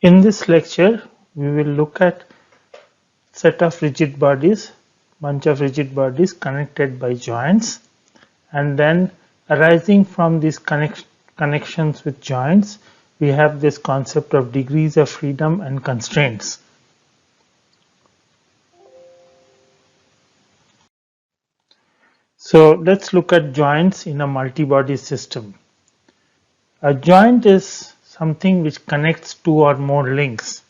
In this lecture, we will look at set of rigid bodies, bunch of rigid bodies connected by joints, and then arising from these connections with joints, we have this concept of degrees of freedom and constraints. So let's look at joints in a multi-body system. A joint is something which connects two or more links.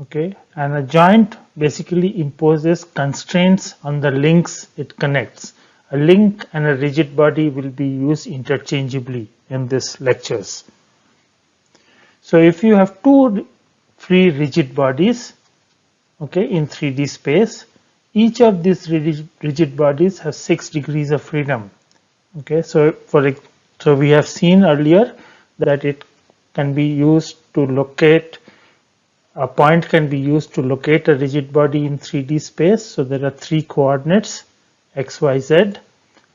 Okay, and a joint basically imposes constraints on the links it connects. A link and a rigid body will be used interchangeably in these lectures. So if you have two free rigid bodies, okay, in 3D space, each of these rigid bodies has 6 degrees of freedom. Okay, so we have seen earlier that it can be used to locate a point can be used to locate a rigid body in 3D space. So there are 3 coordinates x, y, z,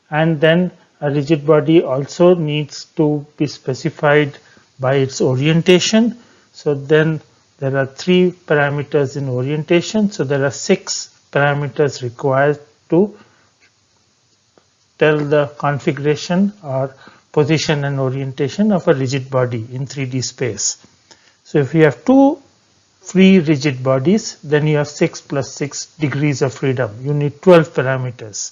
and then a rigid body also needs to be specified by its orientation. So then there are 3 parameters in orientation. So there are 6 parameters required to tell the configuration or position and orientation of a rigid body in 3D space. So if you have 2 free rigid bodies, then you have 6 plus 6 degrees of freedom. You need 12 parameters.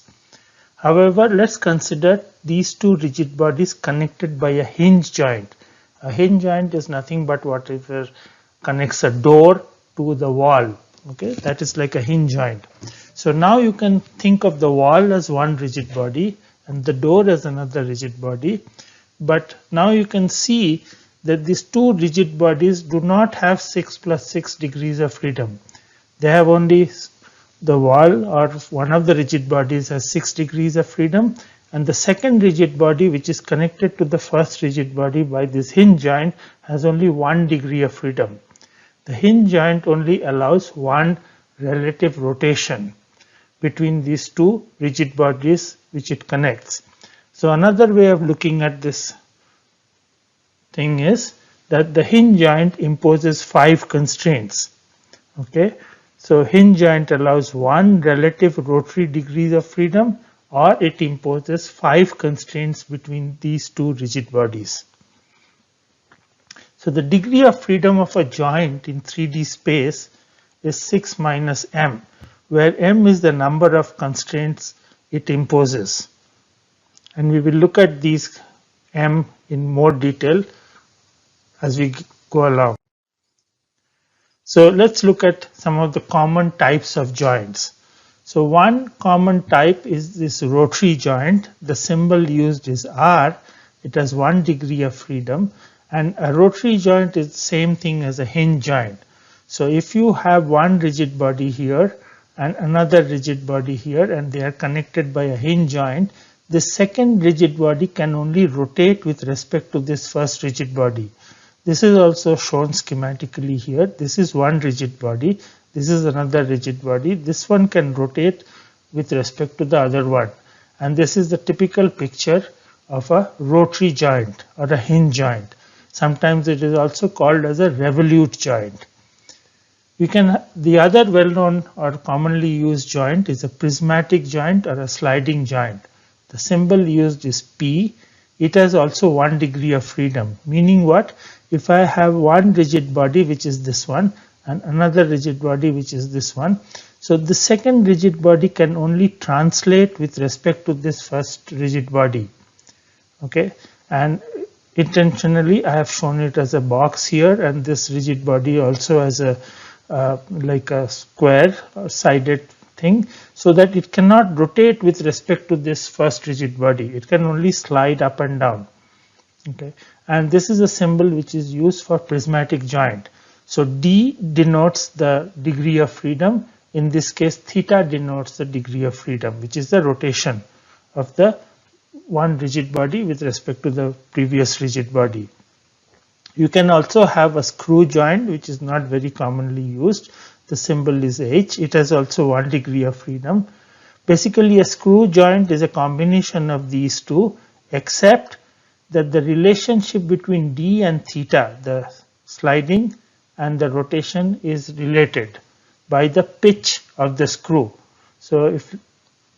However, let's consider these 2 rigid bodies connected by a hinge joint. A hinge joint is nothing but whatever connects a door to the wall. Okay, that is like a hinge joint. So now you can think of the wall as one rigid body and the door as another rigid body. But now you can see that these 2 rigid bodies do not have 6 plus 6 degrees of freedom. They have only the wall or one of the rigid bodies has 6 degrees of freedom, and the second rigid body, which is connected to the first rigid body by this hinge joint, has only 1 degree of freedom. The hinge joint only allows one relative rotation between these 2 rigid bodies which it connects. So another way of looking at this thing is that the hinge joint imposes 5 constraints. Okay, so hinge joint allows 1 relative rotary degrees of freedom, or it imposes 5 constraints between these 2 rigid bodies. So the degree of freedom of a joint in 3D space is 6 minus m, where m is the number of constraints it imposes. And we will look at these m in more detail as we go along. So let's look at some of the common types of joints. So one common type is this rotary joint. The symbol used is R. It has 1 degree of freedom, and a rotary joint is the same thing as a hinge joint. So if you have one rigid body here and another rigid body here, and they are connected by a hinge joint, the second rigid body can only rotate with respect to this first rigid body. This is also shown schematically here. This is one rigid body. This is another rigid body. This one can rotate with respect to the other one. And this is the typical picture of a rotary joint or a hinge joint. Sometimes it is also called as a revolute joint. The other well-known or commonly used joint is a prismatic joint or a sliding joint. The symbol used is P. It has also 1 degree of freedom, meaning what? If I have one rigid body, which is this one, and another rigid body, which is this one, so the second rigid body can only translate with respect to this first rigid body. Okay, and intentionally I have shown it as a box here, and this rigid body also as a like a square or sided thing, so that it cannot rotate with respect to this first rigid body. It can only slide up and down. Okay, and this is a symbol which is used for prismatic joint. So D denotes the degree of freedom. In this case, theta denotes the degree of freedom, which is the rotation of the one rigid body with respect to the previous rigid body. You can also have a screw joint, which is not very commonly used. The symbol is H. It has also 1 degree of freedom. Basically, a screw joint is a combination of these two, except that the relationship between D and theta, the sliding and the rotation is related by the pitch of the screw. So if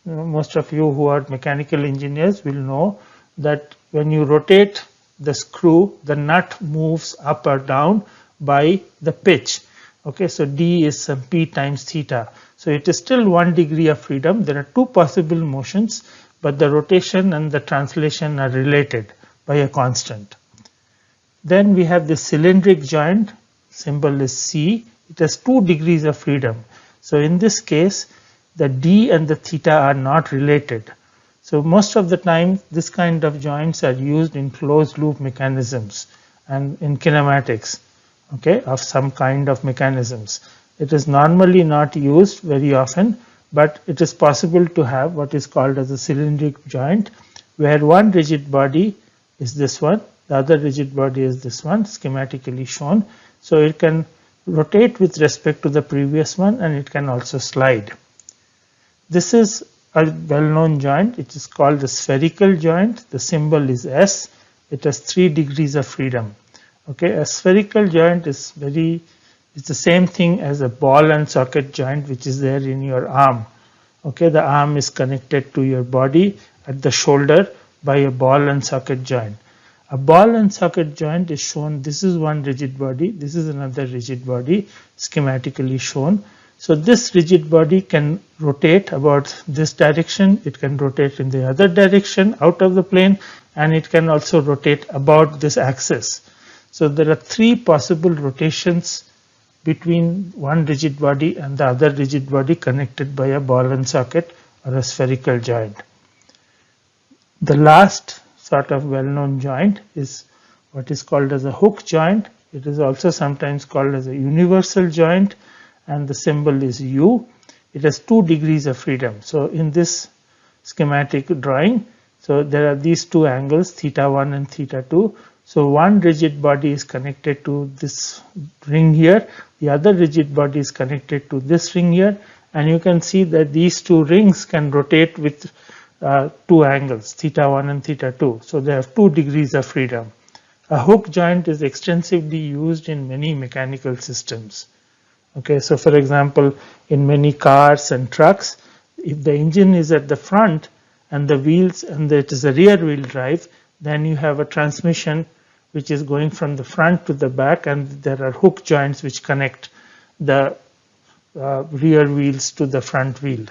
most of you who are mechanical engineers will know that when you rotate the screw, the nut moves up or down by the pitch. Okay, so D is some P times theta. So it is still 1 degree of freedom. There are two possible motions, but the rotation and the translation are related by a constant. Then we have the cylindric joint, symbol is C. It has 2 degrees of freedom. So in this case, the D and the theta are not related. So most of the time, this kind of joints are used in closed loop mechanisms and in kinematics, okay, of some kind of mechanisms. It is normally not used very often, but it is possible to have what is called as a cylindric joint, where one rigid body is this one, the other rigid body is this one, schematically shown. So it can rotate with respect to the previous one, and it can also slide. This is a well-known joint. It is called the spherical joint. The symbol is S. It has 3 degrees of freedom. Okay, a spherical joint is it's the same thing as a ball and socket joint, which is there in your arm. Okay, the arm is connected to your body at the shoulder by a ball and socket joint. A ball and socket joint is shown. This is one rigid body. This is another rigid body, schematically shown. So this rigid body can rotate about this direction. It can rotate in the other direction out of the plane, and it can also rotate about this axis. So there are 3 possible rotations between one rigid body and the other rigid body connected by a ball and socket or a spherical joint. The last sort of well-known joint is what is called as a hook joint. It is also sometimes called as a universal joint, and the symbol is U. It has 2 degrees of freedom. So in this schematic drawing, so there are these 2 angles, theta 1 and theta 2. So one rigid body is connected to this ring here, the other rigid body is connected to this ring here, and you can see that these 2 rings can rotate with 2 angles, theta 1 and theta 2. So they have 2 degrees of freedom. A hook joint is extensively used in many mechanical systems. Okay, so for example, in many cars and trucks, if the engine is at the front and the wheels and it is a rear wheel drive, then you have a transmission which is going from the front to the back, and there are hook joints which connect the rear wheels to the front wheel.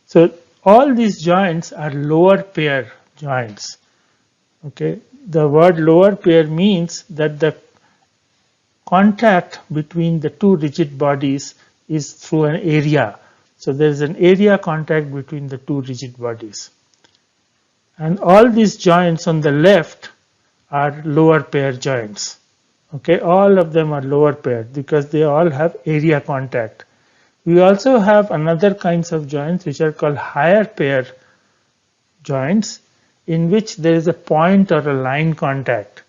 So all these joints are lower pair joints. Okay, the word lower pair means that the contact between the 2 rigid bodies is through an area. So there is an area contact between the 2 rigid bodies. And all these joints on the left are lower pair joints. Okay, all of them are lower pair because they all have area contact. We also have another kinds of joints which are called higher pair joints, in which there is a point or a line contact.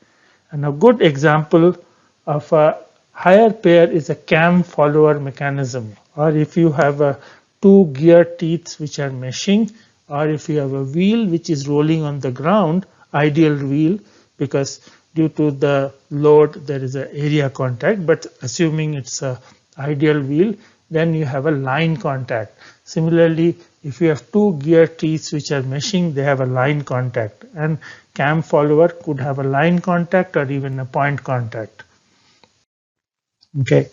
And a good example of a higher pair is a cam follower mechanism, or if you have a 2 gear teeth which are meshing, or if you have a wheel which is rolling on the ground, ideal wheel, because due to the load there is an area contact, but assuming it's a ideal wheel, then you have a line contact. Similarly, if you have 2 gear teeth which are meshing, they have a line contact, and cam follower could have a line contact or even a point contact. Okay,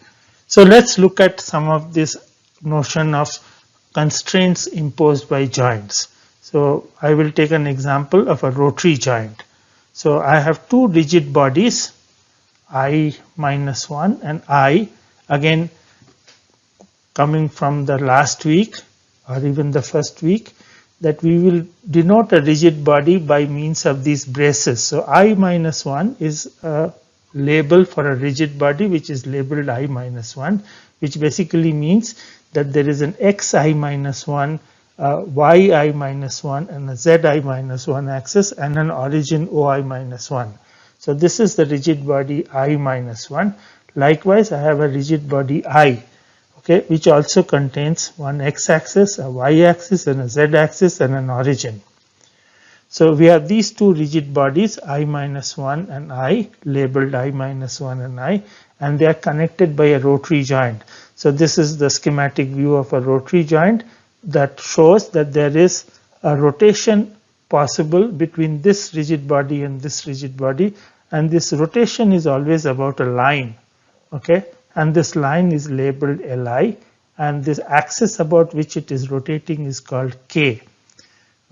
so let's look at some of this notion of constraints imposed by joints. So I will take an example of a rotary joint. So I have 2 rigid bodies, I minus 1 and I, again coming from the last week or even the first week, that we will denote a rigid body by means of these braces. So I minus 1 is a label for a rigid body which is labeled I minus 1, which basically means that there is an xi minus 1, yi minus 1 and a zi minus 1 axis and an origin oi minus 1. So this is the rigid body I minus 1. Likewise, I have a rigid body I, okay, which also contains one x-axis, a y-axis and a z-axis and an origin. So we have these two rigid bodies, I minus 1 and I, labeled I minus 1 and I, and they are connected by a rotary joint. So this is the schematic view of a rotary joint that shows that there is a rotation possible between this rigid body and this rigid body, and this rotation is always about a line, okay, and this line is labeled Li, and this axis about which it is rotating is called K.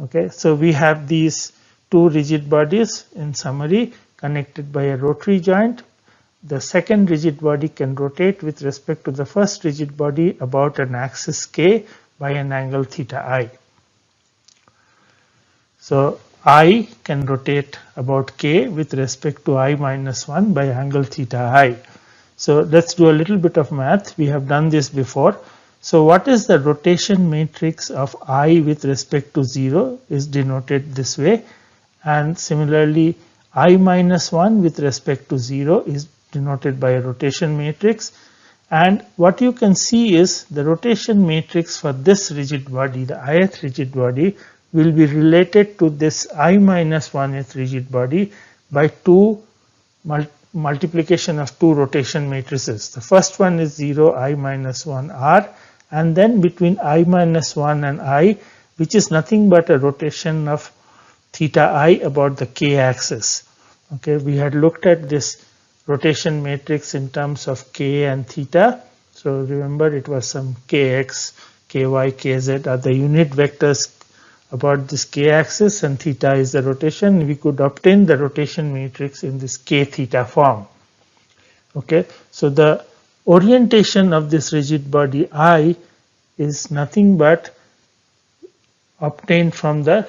Okay, so we have these two rigid bodies in summary connected by a rotary joint. The second rigid body can rotate with respect to the first rigid body about an axis K by an angle theta I. So I can rotate about K with respect to I minus 1 by angle theta I. So let's do a little bit of math. We have done this before. So what is the rotation matrix of I with respect to 0 is denoted this way, and similarly I minus 1 with respect to 0 is denoted by a rotation matrix. And what you can see is the rotation matrix for this rigid body, the ith rigid body, will be related to this I minus 1th rigid body by multiplication of two rotation matrices. The first one is 0 I minus 1 R, and then between I minus 1 and I, which is nothing but a rotation of theta I about the K axis. Okay, we had looked at this rotation matrix in terms of K and theta. So remember, it was some Kx, Ky, Kz are the unit vectors about this K axis, and theta is the rotation. We could obtain the rotation matrix in this K theta form. Okay, so the orientation of this rigid body I is nothing but obtained from the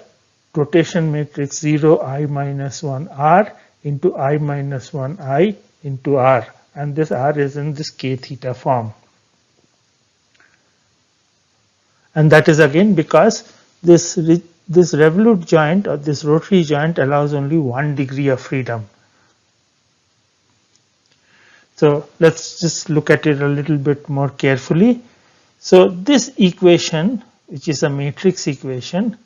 rotation matrix 0 I minus 1 R into I minus 1 I into R, and this R is in this K theta form. And that is again because this revolute joint or this rotary joint allows only 1 degree of freedom. So let's just look at it a little bit more carefully. So this equation, which is a matrix equation,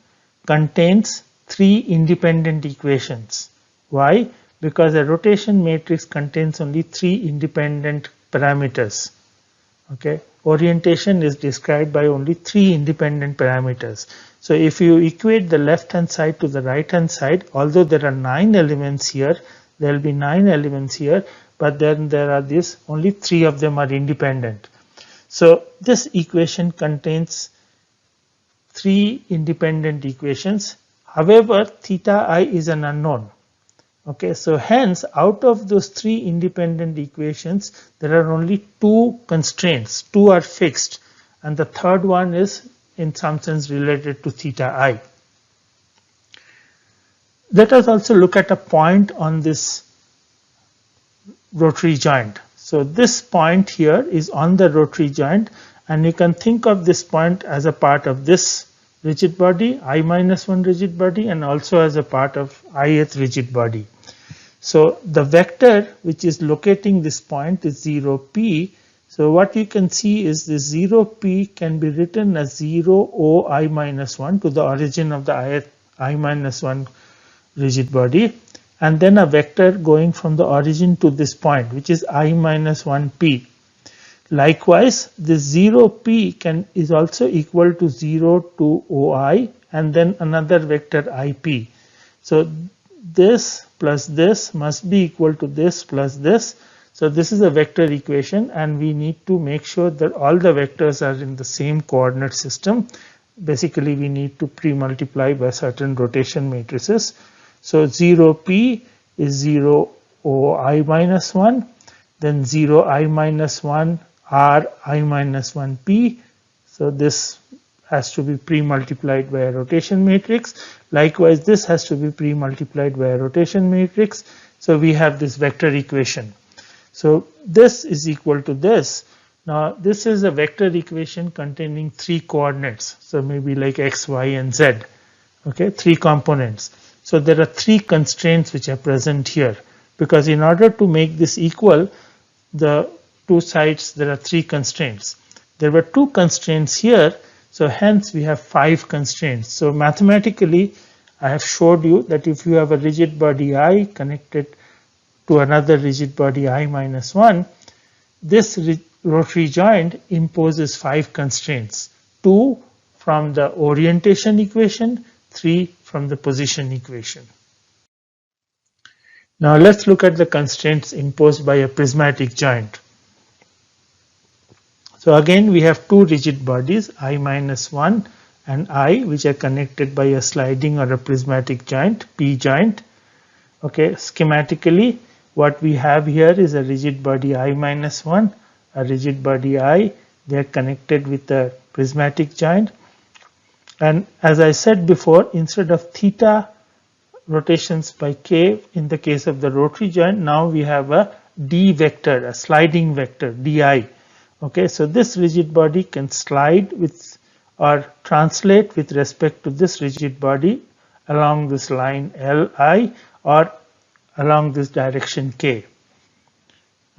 contains three independent equations. Why? Because a rotation matrix contains only three independent parameters. Okay, orientation is described by only three independent parameters. So if you equate the left hand side to the right hand side, although there are 9 elements here, there will be 9 elements here, but then there are these, only 3 of them are independent. So this equation contains 3 independent equations. However, theta I is an unknown. Okay, so hence out of those 3 independent equations, there are only 2 constraints. 2 are fixed, and the third one is in some sense related to theta I. Let us also look at a point on this rotary joint. So this point here is on the rotary joint, and you can think of this point as a part of this rigid body, I minus 1 rigid body, and also as a part of ith rigid body. So the vector which is locating this point is 0p. So what you can see is this 0p can be written as 0 O I minus 1 to the origin of the I minus 1 rigid body, and then a vector going from the origin to this point, which is I minus 1p. Likewise, this 0p is also equal to 0 to OI, and then another vector IP. So this plus this must be equal to this plus this. So this is a vector equation, and we need to make sure that all the vectors are in the same coordinate system. Basically, we need to pre-multiply by certain rotation matrices. So 0p is 0 O I minus 1, then 0 I minus 1 R I minus 1p. So this has to be pre-multiplied by a rotation matrix. Likewise, this has to be pre-multiplied by a rotation matrix. So we have this vector equation. So this is equal to this. Now this is a vector equation containing 3 coordinates. So maybe like x, y, and z. Okay, 3 components. So there are 3 constraints which are present here, because in order to make this equal, the two sides, there are 3 constraints. There were 2 constraints here, so hence we have 5 constraints. So mathematically, I have showed you that if you have a rigid body I connected to another rigid body I minus 1, this rotary joint imposes 5 constraints. 2 from the orientation equation, 3 from the position equation. Now let's look at the constraints imposed by a prismatic joint. So again we have 2 rigid bodies I minus 1 and I, which are connected by a sliding or a prismatic joint, P joint. Okay, schematically what we have here is a rigid body I minus 1, a rigid body I, they are connected with a prismatic joint. And as I said before, instead of theta rotations by k in the case of the rotary joint, now we have a d vector, a sliding vector, di. Okay, so this rigid body can slide with or translate with respect to this rigid body along this line Li or along this direction k.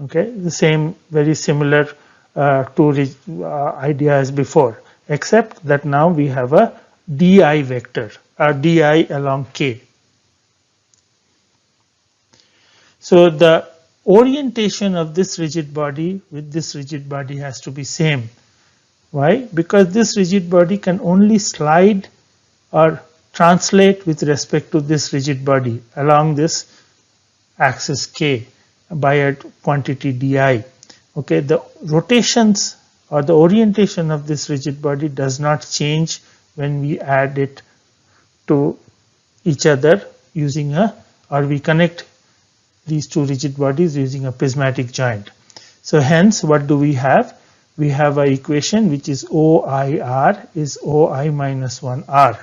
Okay, the same, very similar idea as before, except that now we have a di vector, or di along k. So the orientation of this rigid body with this rigid body has to be same. Why? Because this rigid body can only slide or translate with respect to this rigid body along this axis k by a quantity di. Okay, the rotations or the orientation of this rigid body does not change when we add it to each other using or we connect these 2 rigid bodies using a prismatic joint. So hence what do we have? We have an equation which is OIR is OI minus 1R.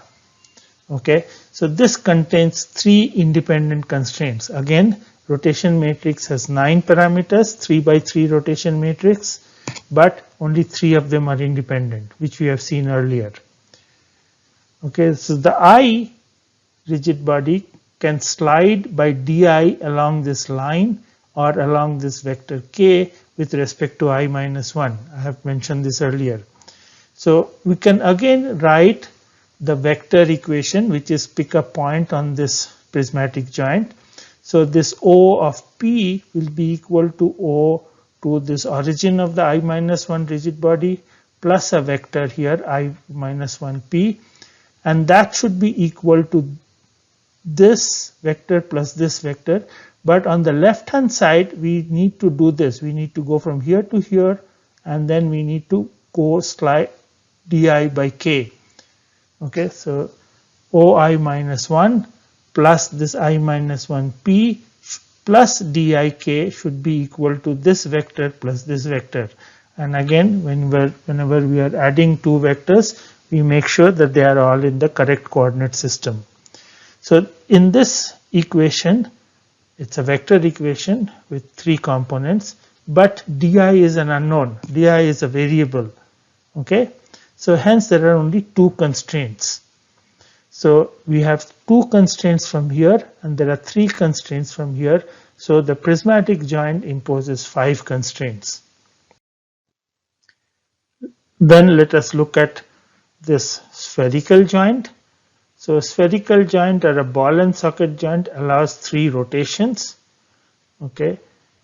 Okay, so this contains 3 independent constraints. Again, rotation matrix has 9 parameters, 3 by 3 rotation matrix, but only 3 of them are independent, which we have seen earlier. Okay, so the I rigid body can slide by di along this line or along this vector k with respect to I minus 1. I have mentioned this earlier. So we can again write the vector equation, which is pick a point on this prismatic joint. So this O of P will be equal to O to this origin of the I minus 1 rigid body plus a vector here I minus 1 P, and that should be equal to this vector plus this vector. But on the left hand side we need to do this. We need to go from here to here, and then we need to go slide di by k. Okay, so OI minus 1 plus this I minus 1 P plus dik should be equal to this vector plus this vector. And again, whenever we are adding 2 vectors, we make sure that they are all in the correct coordinate system. So in this equation, it's a vector equation with 3 components, but di is an unknown, di is a variable. Okay, so hence there are only 2 constraints. So we have 2 constraints from here and there are 3 constraints from here. So the prismatic joint imposes 5 constraints. Then let us look at this spherical joint. So a spherical joint or a ball and socket joint allows 3 rotations. Okay,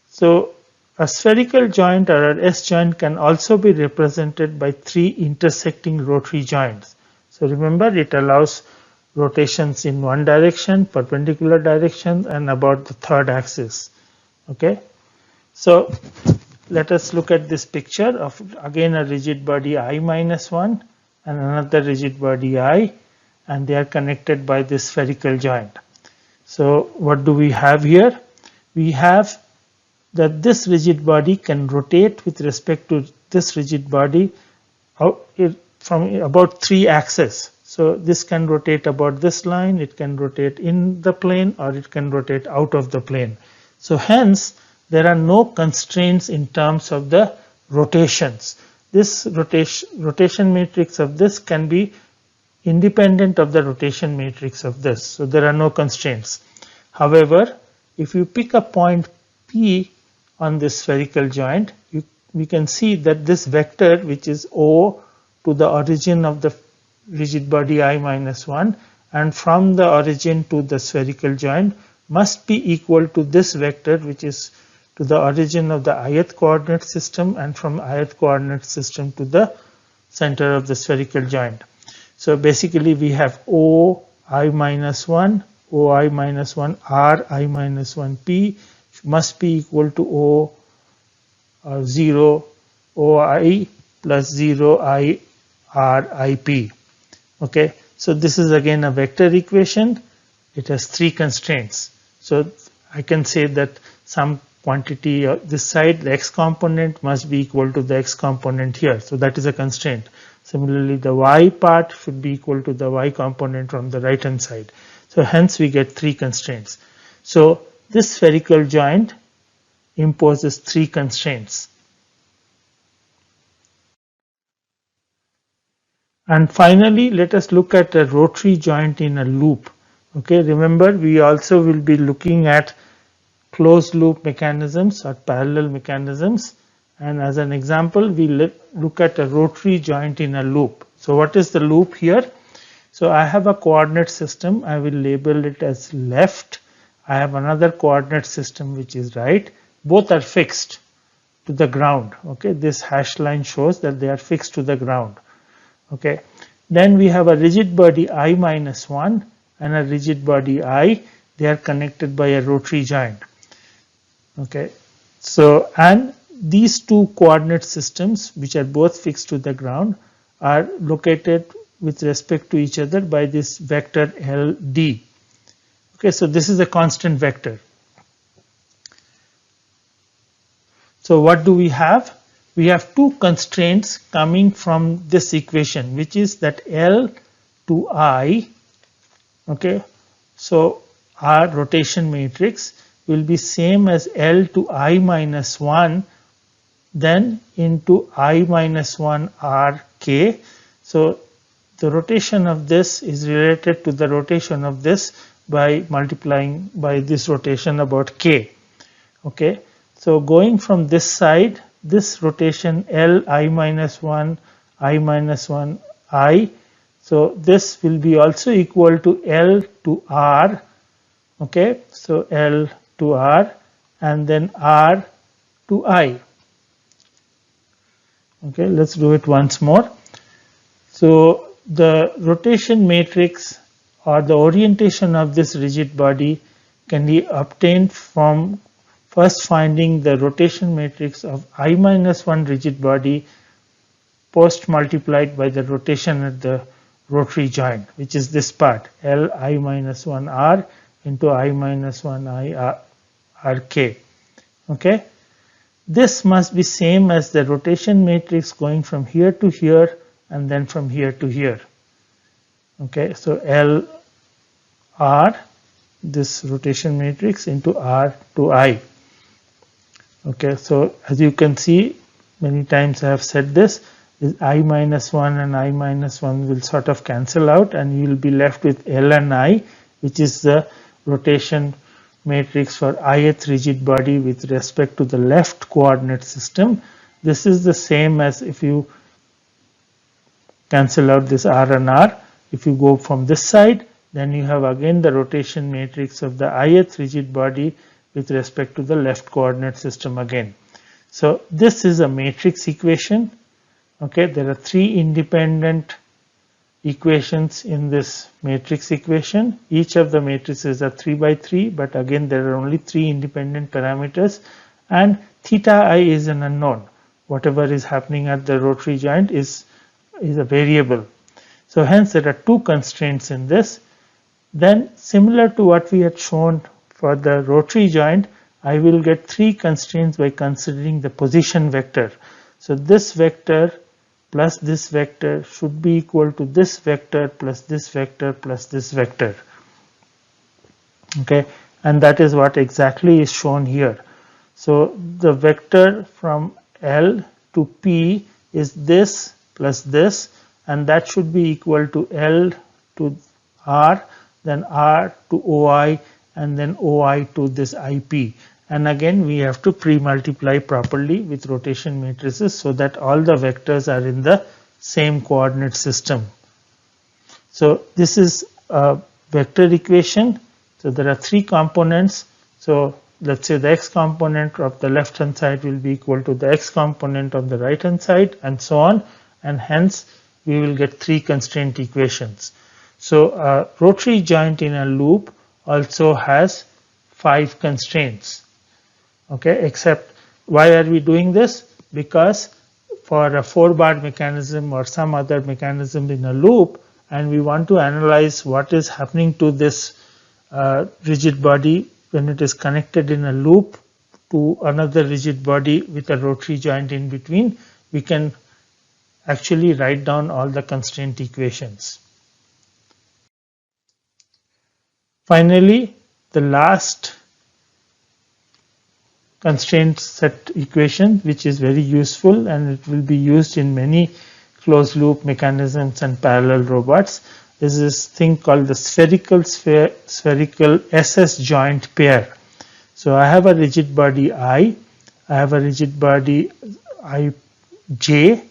so a spherical joint or an S joint can also be represented by 3 intersecting rotary joints. So remember, it allows rotations in one direction, perpendicular direction, and about the 3rd axis. Okay, so let us look at this picture of again a rigid body I minus 1 and another rigid body I, and they are connected by this spherical joint. So what do we have here? We have that this rigid body can rotate with respect to this rigid body from about 3 axes. So this can rotate about this line, it can rotate in the plane, or it can rotate out of the plane. So hence there are no constraints in terms of the rotations. This rotation matrix of this can be independent of the rotation matrix of this. So there are no constraints. However, if you pick a point P on this spherical joint, we can see that this vector, which is O to the origin of the rigid body I minus 1, and from the origin to the spherical joint must be equal to this vector, which is to the origin of the ith coordinate system and from ith coordinate system to the center of the spherical joint. So basically we have O I minus 1, O I minus 1 R I minus 1 P must be equal to O 0 O I plus 0 I R I P. Okay, so this is again a vector equation. It has three constraints. So I can say that some quantity this side, the x component must be equal to the x component here. So that is a constraint. Similarly, the y part should be equal to the y component from the right hand side. So hence we get three constraints. So this spherical joint imposes three constraints. And finally, let us look at a rotary joint in a loop. Okay, remember we also will be looking at closed loop mechanisms or parallel mechanisms, and as an example we look at a rotary joint in a loop. So what is the loop here? So I have a coordinate system, I will label it as left. I have another coordinate system which is right. Both are fixed to the ground. Okay, this hash line shows that they are fixed to the ground. Okay, then we have a rigid body I minus 1 and a rigid body I. They are connected by a rotary joint. Okay, so and these two coordinate systems, which are both fixed to the ground, are located with respect to each other by this vector LD. Okay, so this is a constant vector. So what do we have? We have two constraints coming from this equation, which is that L to I. Okay, so our rotation matrix will be same as L to I minus 1 then into I minus 1 RK. So the rotation of this is related to the rotation of this by multiplying by this rotation about K. Okay, so going from this side, this rotation L I minus 1 I minus 1 I. So this will be also equal to L to R. Okay, so L to R and then R to I. Okay, let's do it once more. So the rotation matrix or the orientation of this rigid body can be obtained from first finding the rotation matrix of I minus 1 rigid body post multiplied by the rotation at the rotary joint, which is this part L I minus 1 R into I minus 1 I RK. Okay, this must be same as the rotation matrix going from here to here and then from here to here. Okay, so L R, this rotation matrix into R to I. Okay, so as you can see, many times I have said this I minus 1 and I minus 1 will sort of cancel out and you will be left with L and I, which is the rotation matrix for ith rigid body with respect to the left coordinate system. This is the same as if you cancel out this R and R. If you go from this side, then you have again the rotation matrix of the ith rigid body with respect to the left coordinate system again. So this is a matrix equation. Okay, there are three independent equations in this matrix equation. Each of the matrices are 3 by 3, but again there are only three independent parameters and theta I is an unknown. Whatever is happening at the rotary joint is a variable. So hence there are two constraints in this. Then similar to what we had shown for the rotary joint, I will get three constraints by considering the position vector. So this vector plus this vector should be equal to this vector plus this vector plus this vector. Okay, and that is what exactly is shown here. So the vector from L to P is this plus this, and that should be equal to L to R, then R to OI, and then OI to this IP. And again we have to pre-multiply properly with rotation matrices so that all the vectors are in the same coordinate system. So this is a vector equation. So there are three components. So let's say the x component of the left hand side will be equal to the x component of the right hand side, and so on, and hence we will get three constraint equations. So a rotary joint in a loop also has 5 constraints. Okay, except why are we doing this? Because for a 4-bar mechanism or some other mechanism in a loop, and we want to analyze what is happening to this rigid body when it is connected in a loop to another rigid body with a rotary joint in between, we can actually write down all the constraint equations. Finally, the last constraint set equation, which is very useful and it will be used in many closed loop mechanisms and parallel robots, is this thing called the spherical SS joint pair. So I have a rigid body I have a rigid body ij.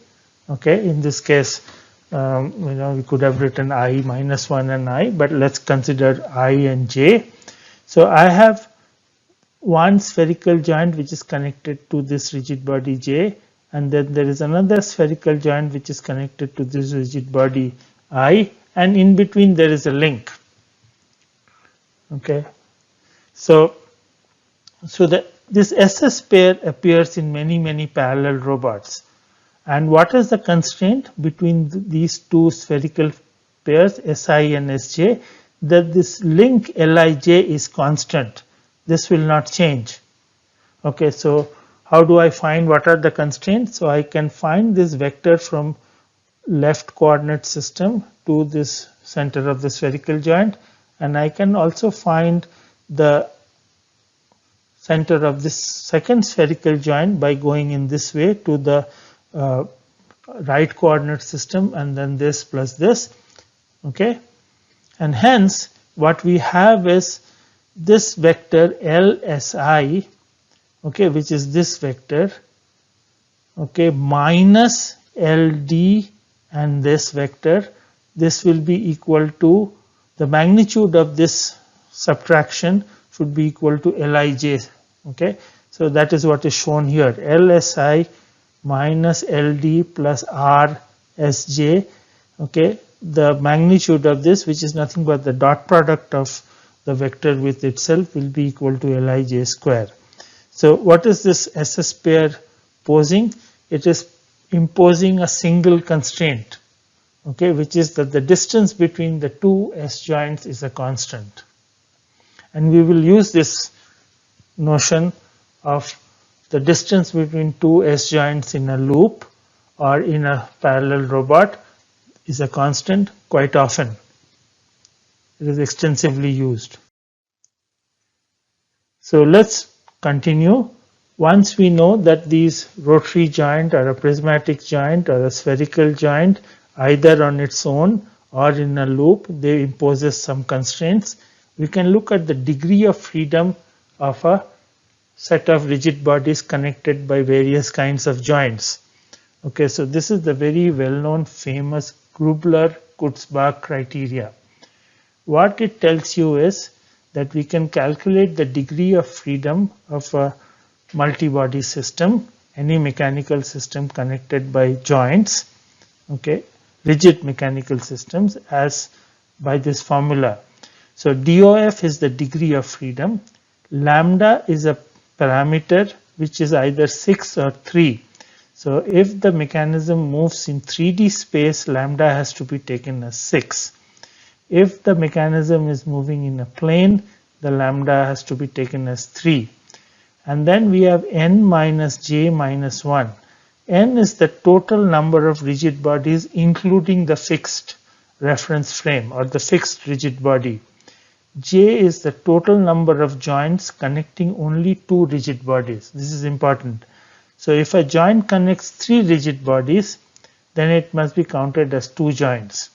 Okay, in this case, we could have written I minus 1 and I, but let's consider I and j. So I have one spherical joint which is connected to this rigid body j, and then there is another spherical joint which is connected to this rigid body I, and in between there is a link. Okay, so this SS pair appears in many parallel robots. And what is the constraint between these two spherical pairs Si and Sj? That this link Lij is constant. This will not change. Okay, so how do I find what are the constraints? So I can find this vector from left coordinate system to this center of the spherical joint, and I can also find the center of this second spherical joint by going in this way to the right coordinate system, and then this plus this. Okay, and hence what we have is this vector LSI, okay, which is this vector, okay, minus LD and this vector. This will be equal to the magnitude of this subtraction should be equal to Lij. Okay, so that is what is shown here, LSI minus LD plus RSJ. Okay, the magnitude of this, which is nothing but the dot product of the vector with itself, will be equal to Lij square. So what is this SS pair posing? It is imposing a single constraint, okay, which is that the distance between the two S joints is a constant. And we will use this notion of the distance between two S joints in a loop or in a parallel robot is a constant quite often. It is extensively used. So let's continue. Once we know that these rotary joint or a prismatic joint or a spherical joint, either on its own or in a loop, they imposes some constraints, we can look at the degree of freedom of a set of rigid bodies connected by various kinds of joints. Okay, so this is the very well-known famous Grubler-Kutzbach criteria. What it tells you is that we can calculate the degree of freedom of a multi-body system, any mechanical system connected by joints, okay, rigid mechanical systems, as by this formula. So DOF is the degree of freedom. Lambda is a parameter which is either 6 or 3. So if the mechanism moves in 3D space, lambda has to be taken as 6. If the mechanism is moving in a plane, the lambda has to be taken as 3. And then we have n minus j minus 1. N is the total number of rigid bodies including the fixed reference frame or the fixed rigid body. J is the total number of joints connecting only two rigid bodies. This is important. So if a joint connects 3 rigid bodies, then it must be counted as 2 joints.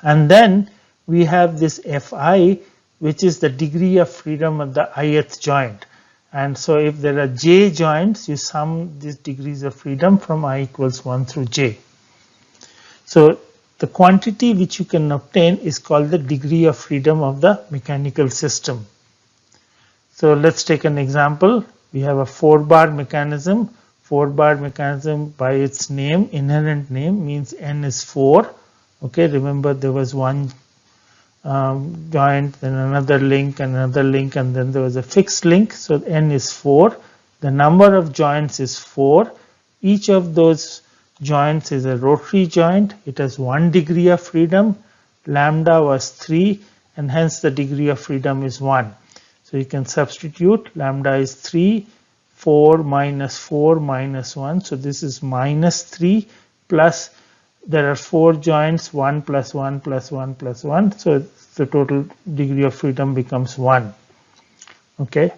And then we have this Fi, which is the degree of freedom of the ith joint. And so if there are j joints, you sum these degrees of freedom from I equals 1 through j. So the quantity which you can obtain is called the degree of freedom of the mechanical system. So let's take an example. We have a 4-bar mechanism. 4-bar mechanism, by its name, inherent name, means n is 4. Okay, remember there was one joint, then another link, and another link, and then there was a fixed link. So n is 4. The number of joints is 4. Each of those joints is a rotary joint. It has 1 degree of freedom. Lambda was 3, and hence the degree of freedom is 1. So you can substitute. Lambda is 3, 4 minus 1. So this is minus 3, plus there are 4 joints, 1 plus 1 plus 1 plus 1. So the total degree of freedom becomes 1. Okay.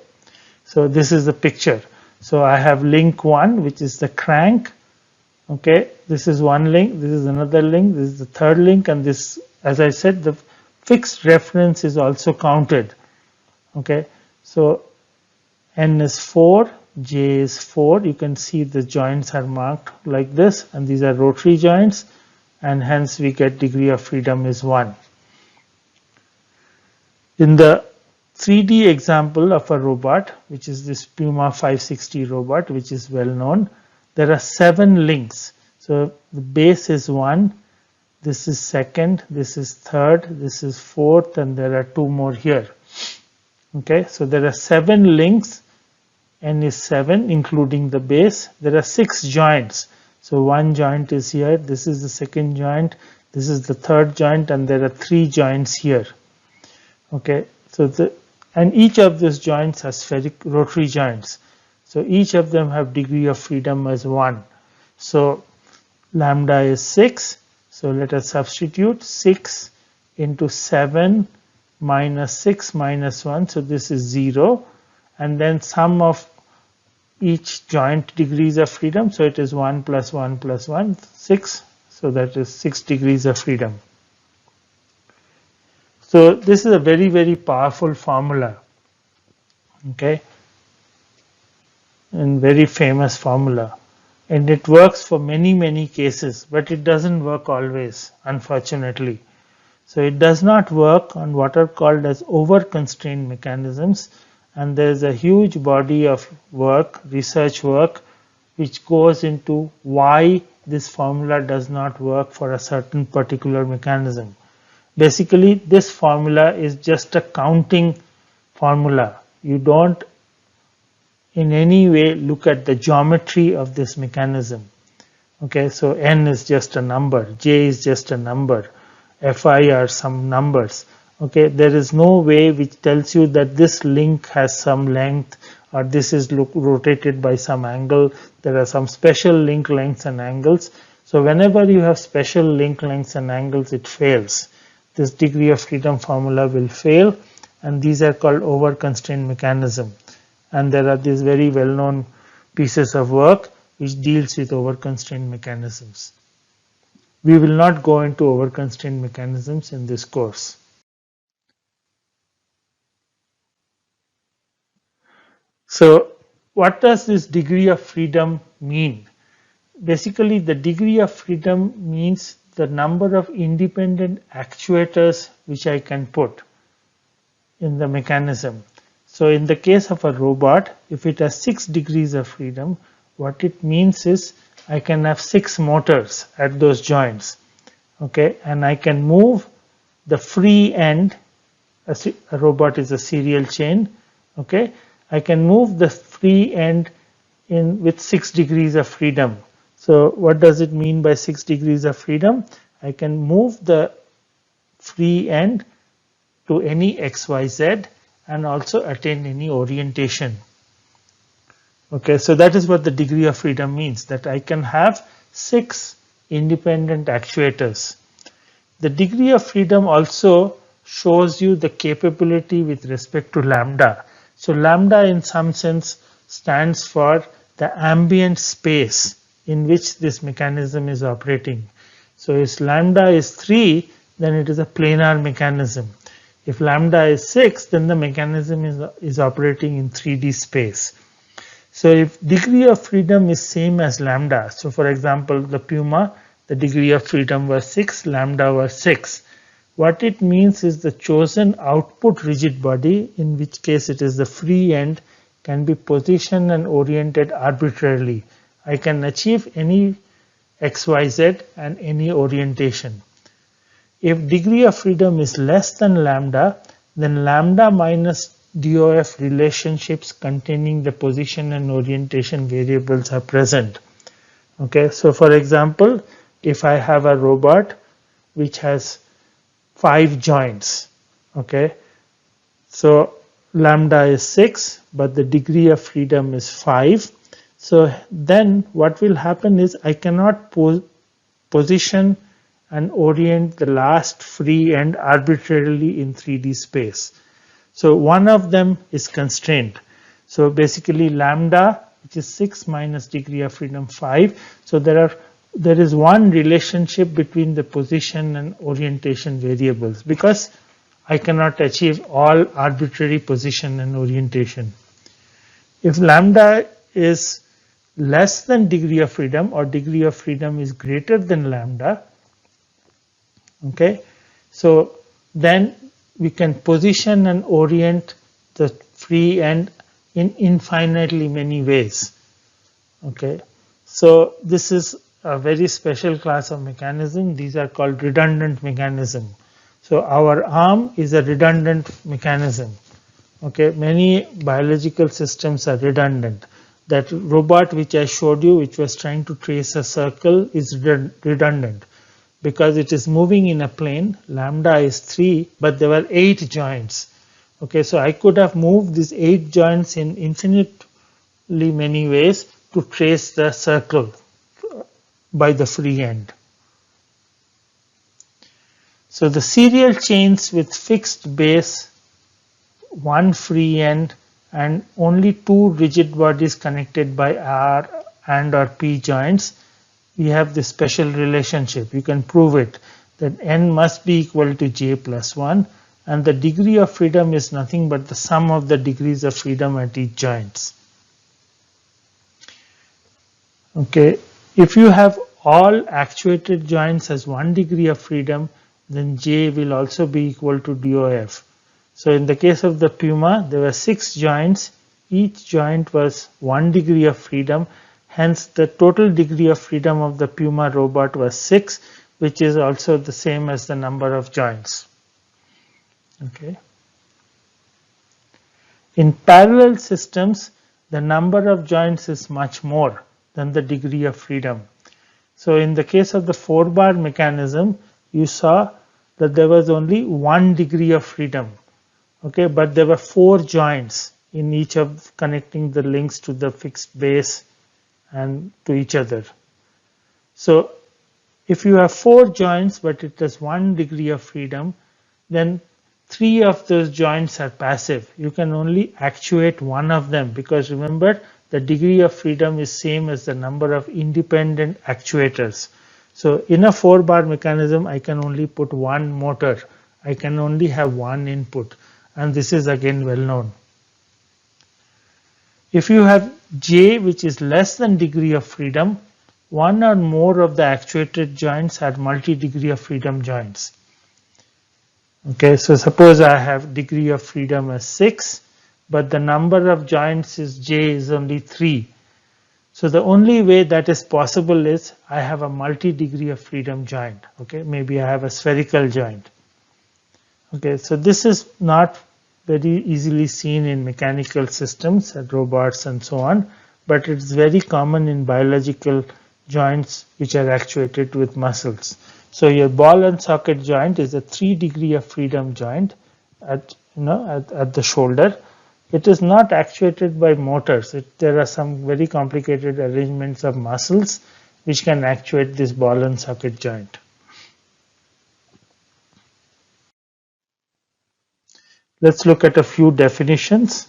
So this is the picture. So I have link 1, which is the crank. Okay. This is one link. This is another link. This is the third link. And this, as I said, the fixed reference is also counted. Okay. So n is 4. J is 4. You can see the joints are marked like this, and these are rotary joints, and hence we get degree of freedom is 1. In the 3D example of a robot, which is this Puma 560 robot, which is well known, there are 7 links. So the base is 1, this is second, this is third, this is fourth, and there are 2 more here. Okay, so there are 7 links. N is 7, including the base. There are 6 joints. So one joint is here. This is the second joint. This is the third joint, and there are 3 joints here. Okay. So and each of these joints has spheric rotary joints. So each of them have degree of freedom as 1. So lambda is 6. So let us substitute 6 into 7 minus 6 minus 1. So this is 0. And then sum of each joint degrees of freedom. So it is 1 plus 1 plus 1, 6. So that is 6 degrees of freedom. So this is a very, very powerful formula. Okay. And very famous formula. And it works for many, many cases, but it doesn't work always, unfortunately. So it does not work on what are called as over-constrained mechanisms. And there is a huge body of work, research work, which goes into why this formula does not work for a certain particular mechanism. Basically, this formula is just a counting formula. You don't in any way look at the geometry of this mechanism. Okay, so n is just a number, j is just a number, fi are some numbers. Okay, there is no way which tells you that this link has some length or this is rotated by some angle. There are some special link lengths and angles. So whenever you have special link lengths and angles, it fails. This degree of freedom formula will fail, and these are called over-constrained mechanism. And there are these very well-known pieces of work which deals with over-constrained mechanisms. We will not go into over-constrained mechanisms in this course. So what does this degree of freedom mean? Basically, the degree of freedom means the number of independent actuators which I can put in the mechanism. So in the case of a robot, if it has 6 degrees of freedom, what it means is I can have 6 motors at those joints. Okay, and I can move the free end. A robot is a serial chain. Okay, I can move the free end in with 6 degrees of freedom. So what does it mean by 6 degrees of freedom? I can move the free end to any XYZ and also attain any orientation. Okay, so that is what the degree of freedom means, that I can have 6 independent actuators. The degree of freedom also shows you the capability with respect to lambda. So lambda in some sense stands for the ambient space in which this mechanism is operating. So if lambda is 3, then it is a planar mechanism. If lambda is 6, then the mechanism is operating in 3D space. So if degree of freedom is same as lambda, so for example the Puma, the degree of freedom was 6, lambda was 6. What it means is the chosen output rigid body, in which case it is the free end, can be positioned and oriented arbitrarily. I can achieve any xyz and any orientation. If degree of freedom is less than lambda, then lambda minus DOF relationships containing the position and orientation variables are present. Okay, so for example, if I have a robot which has 5 joints, okay, so lambda is 6, but the degree of freedom is 5. So then what will happen is I cannot position and orient the last free end arbitrarily in 3D space. So one of them is constrained. So basically lambda, which is 6 minus degree of freedom 5. So there is one relationship between the position and orientation variables, because I cannot achieve all arbitrary position and orientation. If lambda is less than degree of freedom, or degree of freedom is greater than lambda, okay, so then we can position and orient the free end in infinitely many ways. Okay, so this is a very special class of mechanism. These are called redundant mechanism. So our arm is a redundant mechanism. Okay, many biological systems are redundant. That robot which I showed you, which was trying to trace a circle, is redundant because it is moving in a plane. Lambda is 3, but there were 8 joints. Okay, so I could have moved these 8 joints in infinitely many ways to trace the circle by the free end. So the serial chains with fixed base, one free end, and only 2 rigid bodies connected by R and or P joints, we have this special relationship. You can prove it, that n must be equal to j plus 1, and the degree of freedom is nothing but the sum of the degrees of freedom at each joints. Okay, if you have all actuated joints as 1 degree of freedom, then j will also be equal to DOF. So in the case of the Puma, there were 6 joints. Each joint was 1 degree of freedom. Hence, the total degree of freedom of the Puma robot was 6, which is also the same as the number of joints. Okay. In parallel systems, the number of joints is much more than the degree of freedom. So in the case of the 4-bar mechanism, you saw that there was only 1 degree of freedom. Okay, but there were 4 joints in each of connecting the links to the fixed base and to each other. So if you have 4 joints but it has 1 degree of freedom, then 3 of those joints are passive. You can only actuate one of them, because remember, the degree of freedom is same as the number of independent actuators. So in a 4-bar mechanism, I can only put 1 motor. I can only have 1 input, and this is again well known. If you have J, which is less than degree of freedom, 1 or more of the actuated joints are multi-degree of freedom joints. Okay, so suppose I have degree of freedom as 6, but the number of joints is J is only 3. So the only way that is possible is I have a multi-degree of freedom joint. Okay, maybe I have a spherical joint. Okay, so this is not very easily seen in mechanical systems, robots and so on, but it's very common in biological joints which are actuated with muscles. So your ball and socket joint is a 3 degree of freedom joint at the shoulder. It is not actuated by motors. There are some very complicated arrangements of muscles which can actuate this ball and socket joint. Let's look at a few definitions.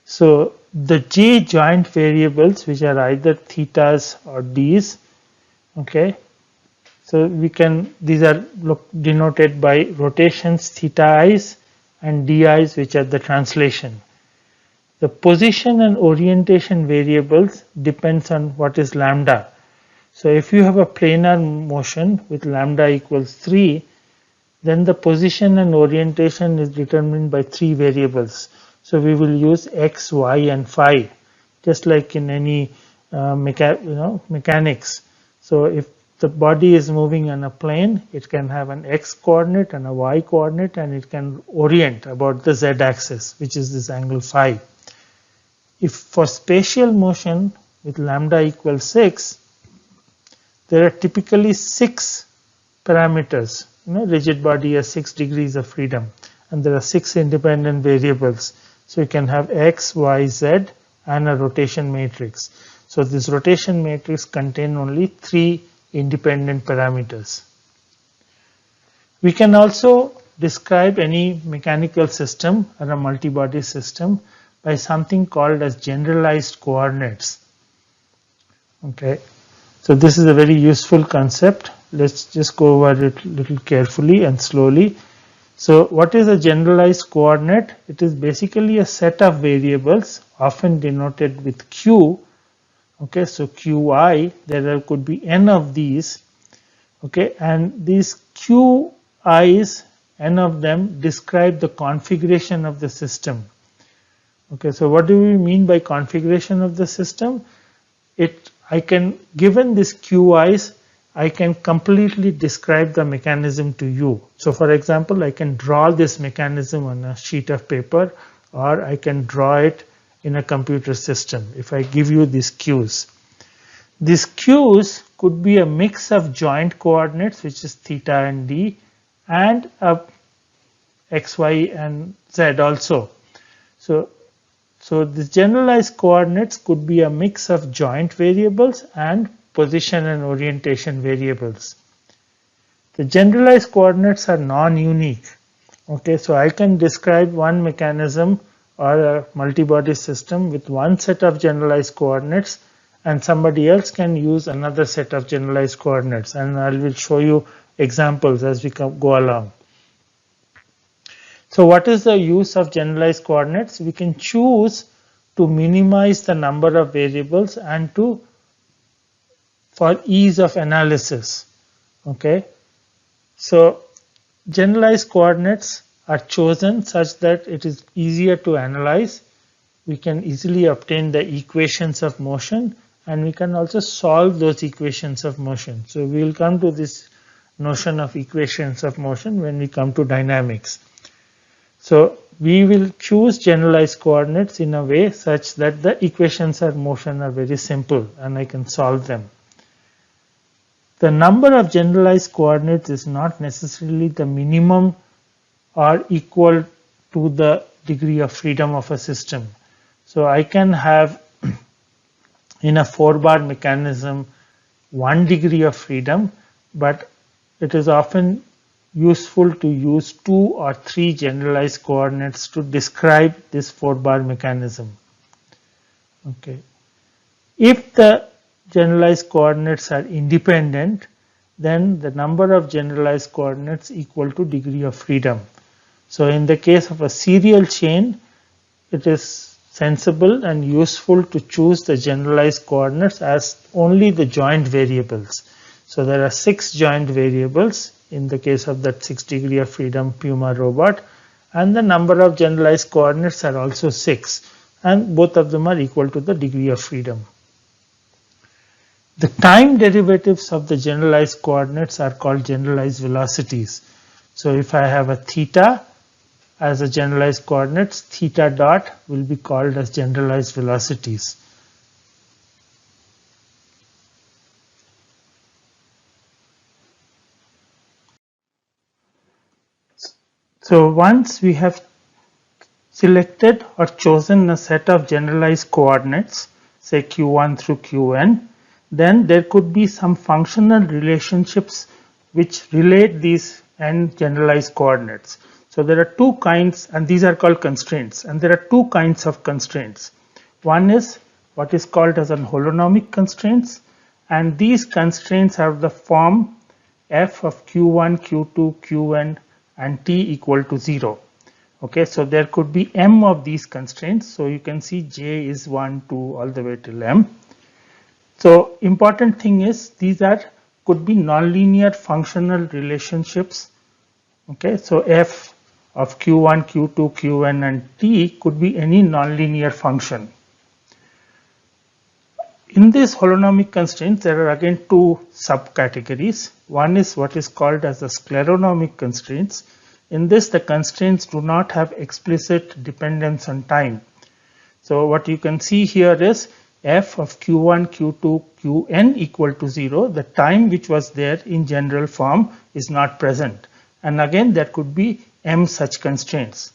So the J joint variables, which are either thetas or d's, okay. So these are denoted by rotations theta i's and di's, which are the translation. The position and orientation variables depends on what is lambda. So if you have a planar motion with lambda equals 3, then the position and orientation is determined by 3 variables. So we will use x, y, and phi, just like in any mechanics. So if the body is moving on a plane, it can have an x coordinate and a y coordinate, and it can orient about the z axis, which is this angle phi. If for spatial motion with lambda equals 6, there are typically 6 parameters. Rigid body has 6 degrees of freedom, and there are 6 independent variables. So you can have x, y, z, and a rotation matrix. So this rotation matrix contains only 3 independent parameters. We can also describe any mechanical system or a multi-body system by something called as generalized coordinates. Okay, so this is a very useful concept. Let's just go over it a little carefully and slowly. So what is a generalized coordinate? It is basically a set of variables, often denoted with q. Okay, so qi, there could be n of these. Okay, and these qi's, n of them, describe the configuration of the system. Okay, so what do we mean by configuration of the system? Given this qi's, I can completely describe the mechanism to you. So for example, I can draw this mechanism on a sheet of paper, or I can draw it in a computer system if I give you these q's. These q's could be a mix of joint coordinates, which is theta and d, and x, y, and z also. So the generalized coordinates could be a mix of joint variables and position and orientation variables. The generalized coordinates are non-unique. Okay, so I can describe one mechanism or a multi-body system with one set of generalized coordinates, and somebody else can use another set of generalized coordinates, and I will show you examples as we go along. So what is the use of generalized coordinates? We can choose to minimize the number of variables and for ease of analysis. Okay, so generalized coordinates are chosen such that it is easier to analyze. We can easily obtain the equations of motion, and we can also solve those equations of motion. So we will come to this notion of equations of motion when we come to dynamics. So we will choose generalized coordinates in a way such that the equations of motion are very simple and I can solve them. The number of generalized coordinates is not necessarily the minimum or equal to the degree of freedom of a system. So I can have in a 4-bar mechanism 1 degree of freedom, but it is often useful to use 2 or 3 generalized coordinates to describe this 4-bar mechanism. Okay. If the generalized coordinates are independent, then the number of generalized coordinates equal to degree of freedom. So in the case of a serial chain, it is sensible and useful to choose the generalized coordinates as only the joint variables. So there are 6 joint variables in the case of that 6 degree of freedom Puma robot, and the number of generalized coordinates are also 6, and both of them are equal to the degree of freedom. The time derivatives of the generalized coordinates are called generalized velocities. So if I have a theta as a generalized coordinates, theta dot will be called as generalized velocities. So once we have selected or chosen a set of generalized coordinates, say q1 through qn, then there could be some functional relationships which relate these n generalized coordinates. So there are 2 kinds, and these are called constraints, and there are 2 kinds of constraints. One is what is called as an holonomic constraints, and these constraints have the form f of q1, q2, qn and t equal to 0. Okay, so there could be m of these constraints. So you can see j is 1, 2 all the way till m. So important thing is these could be nonlinear functional relationships. Okay, so f of q1, q2, qn and t could be any nonlinear function. In this holonomic constraints, there are again two subcategories. One is what is called as the scleronomic constraints. In this, the constraints do not have explicit dependence on time. So what you can see here is f of q1, q2, qn equal to 0. The time which was there in general form is not present. And again, there could be m such constraints.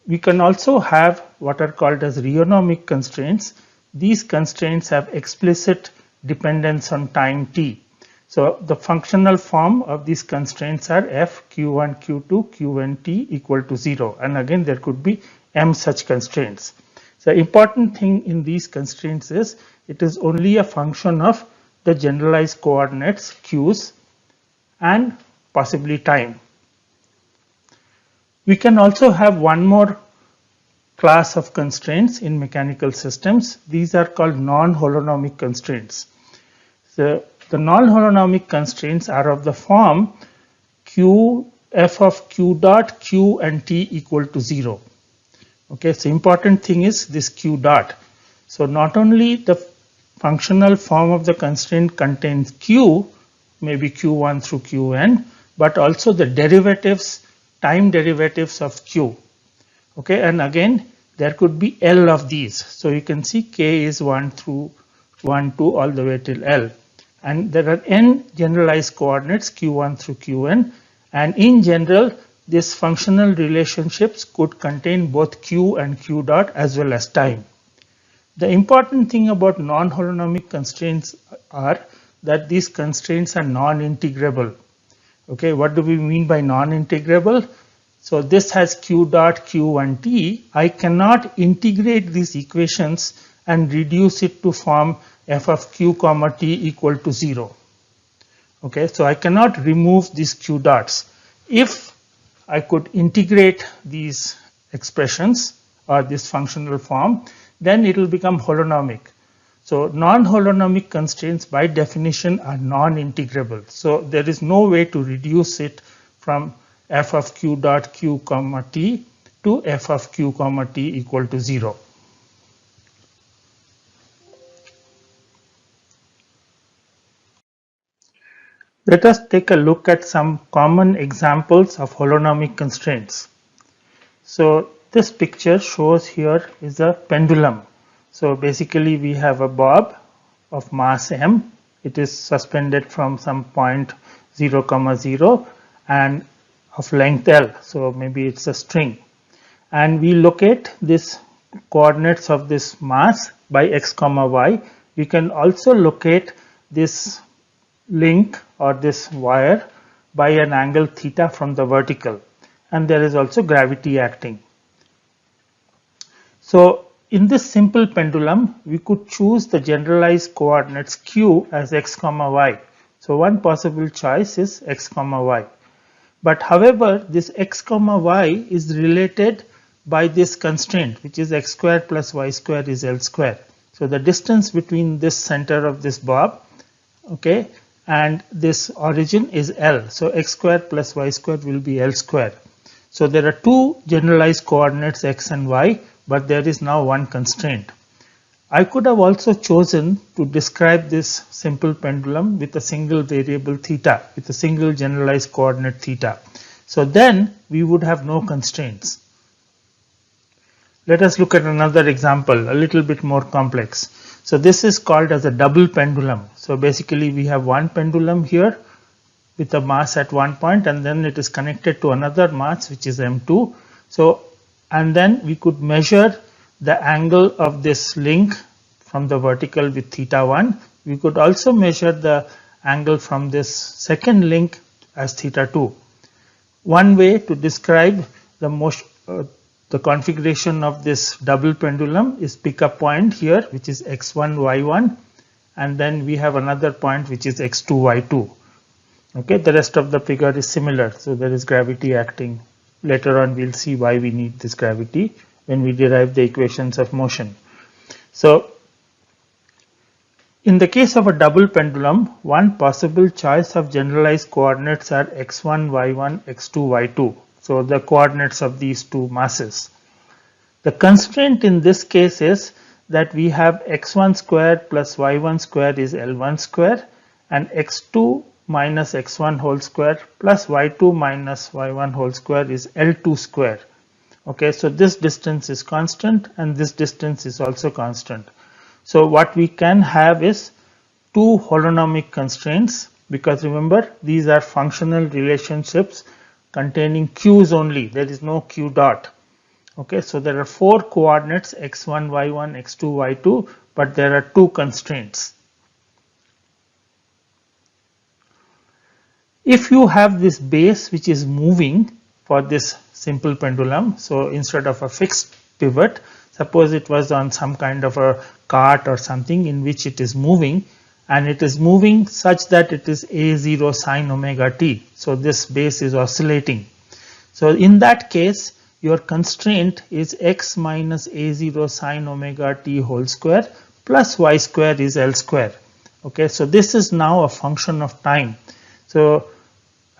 We can also have what are called as rheonomic constraints. These constraints have explicit dependence on time t. So the functional form of these constraints are f q1, q2, qn t equal to 0. And again, there could be m such constraints. The important thing in these constraints is it is only a function of the generalized coordinates q's and possibly time. We can also have one more class of constraints in mechanical systems. These are called non-holonomic constraints. The non-holonomic constraints are of the form q f of q dot q and t equal to 0. Okay, so important thing is this q dot. So not only the functional form of the constraint contains q, maybe q1 through qn, but also the derivatives, time derivatives of q. Okay, and again there could be L of these. So you can see k is 1 through 1, 2 all the way till L. And there are n generalized coordinates q1 through qn. And in general, these functional relationships could contain both q and q dot as well as time. The important thing about non-holonomic constraints are that these constraints are non-integrable. Okay, what do we mean by non-integrable? So this has q dot, q and t. I cannot integrate these equations and reduce it to form f of q comma t equal to 0. Okay, so I cannot remove these q dots. If I could integrate these expressions or this functional form, then it will become holonomic. So non-holonomic constraints by definition are non-integrable. So there is no way to reduce it from f of q dot q comma t to f of q comma t equal to 0. Let us take a look at some common examples of holonomic constraints. So this picture shows here is a pendulum. So basically we have a bob of mass m. It is suspended from some point 0, 0 and of length L. So maybe it's a string. And we locate this coordinates of this mass by x comma y. We can also locate this link or this wire by an angle theta from the vertical. And there is also gravity acting. So in this simple pendulum, we could choose the generalized coordinates q as x comma y. So one possible choice is x comma y. But however, this x comma y is related by this constraint, which is x squared plus y squared is L squared. So the distance between this center of this bob, okay, and this origin is L. So x squared plus y squared will be L squared. So there are two generalized coordinates x and y, but there is now one constraint. I could have also chosen to describe this simple pendulum with a single variable theta, with a single generalized coordinate theta. So then we would have no constraints. Let us look at another example, a little bit more complex. So this is called as a double pendulum. So basically we have one pendulum here with a mass at one point, and then it is connected to another mass which is m2. So and then we could measure the angle of this link from the vertical with theta 1. We could also measure the angle from this second link as theta 2. One way to describe the configuration of this double pendulum is pick a point here which is x1 y1, and then we have another point which is x2 y2. Okay, the rest of the figure is similar. So there is gravity acting. Later on we'll see why we need this gravity when we derive the equations of motion. So In the case of a double pendulum, one possible choice of generalized coordinates are x1, y1, x2, y2. So the coordinates of these two masses. The constraint in this case is that we have x1 squared plus y1 squared is L1 square and x2 minus x1 whole square plus y2 minus y1 whole square is L2 square. Okay, so this distance is constant and this distance is also constant. So what we can have is two holonomic constraints, because remember these are functional relationships containing q's only, there is no q dot. Okay, so there are four coordinates x1, y1, x2, y2, but there are two constraints. If you have this base which is moving for this simple pendulum, so instead of a fixed pivot, suppose it was on some kind of a cart or something in which it is moving, and it is moving such that it is a0 sine omega t. So this base is oscillating. So in that case, your constraint is x minus a0 sine omega t whole square plus y square is L square. Okay, so this is now a function of time. So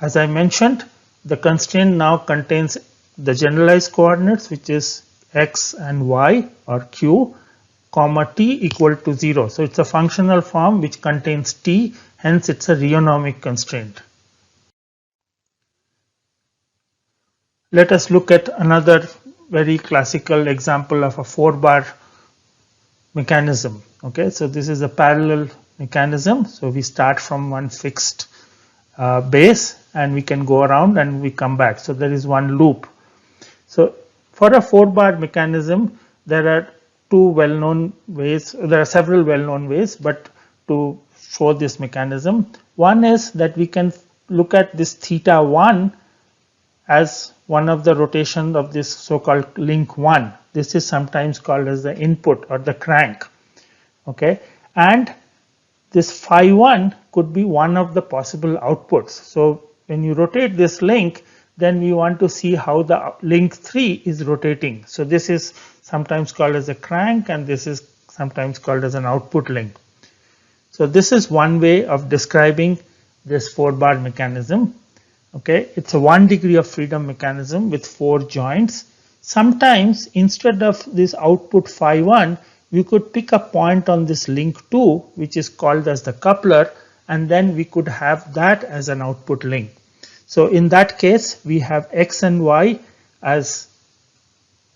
as I mentioned, the constraint now contains the generalized coordinates, which is x and y or q, comma t equal to 0. So it's a functional form which contains t, hence it's a rheonomic constraint. Let us look at another very classical example of a 4-bar mechanism. Okay, so this is a parallel mechanism. So we start from one fixed base and we can go around and we come back. So there is one loop. So for a 4-bar mechanism, there are two well-known ways. There are several well-known ways, but to show this mechanism, one is that we can look at this theta 1 as one of the rotation of this so-called link 1. This is sometimes called as the input or the crank. Okay, and this phi 1 could be one of the possible outputs. So when you rotate this link, then we want to see how the link 3 is rotating. So this is sometimes called as a crank and this is sometimes called as an output link. So this is one way of describing this 4-bar mechanism. Okay, it's a 1 degree of freedom mechanism with 4 joints. Sometimes instead of this output phi 1, we could pick a point on this link 2, which is called as the coupler, and then we could have that as an output link. So in that case, we have x and y as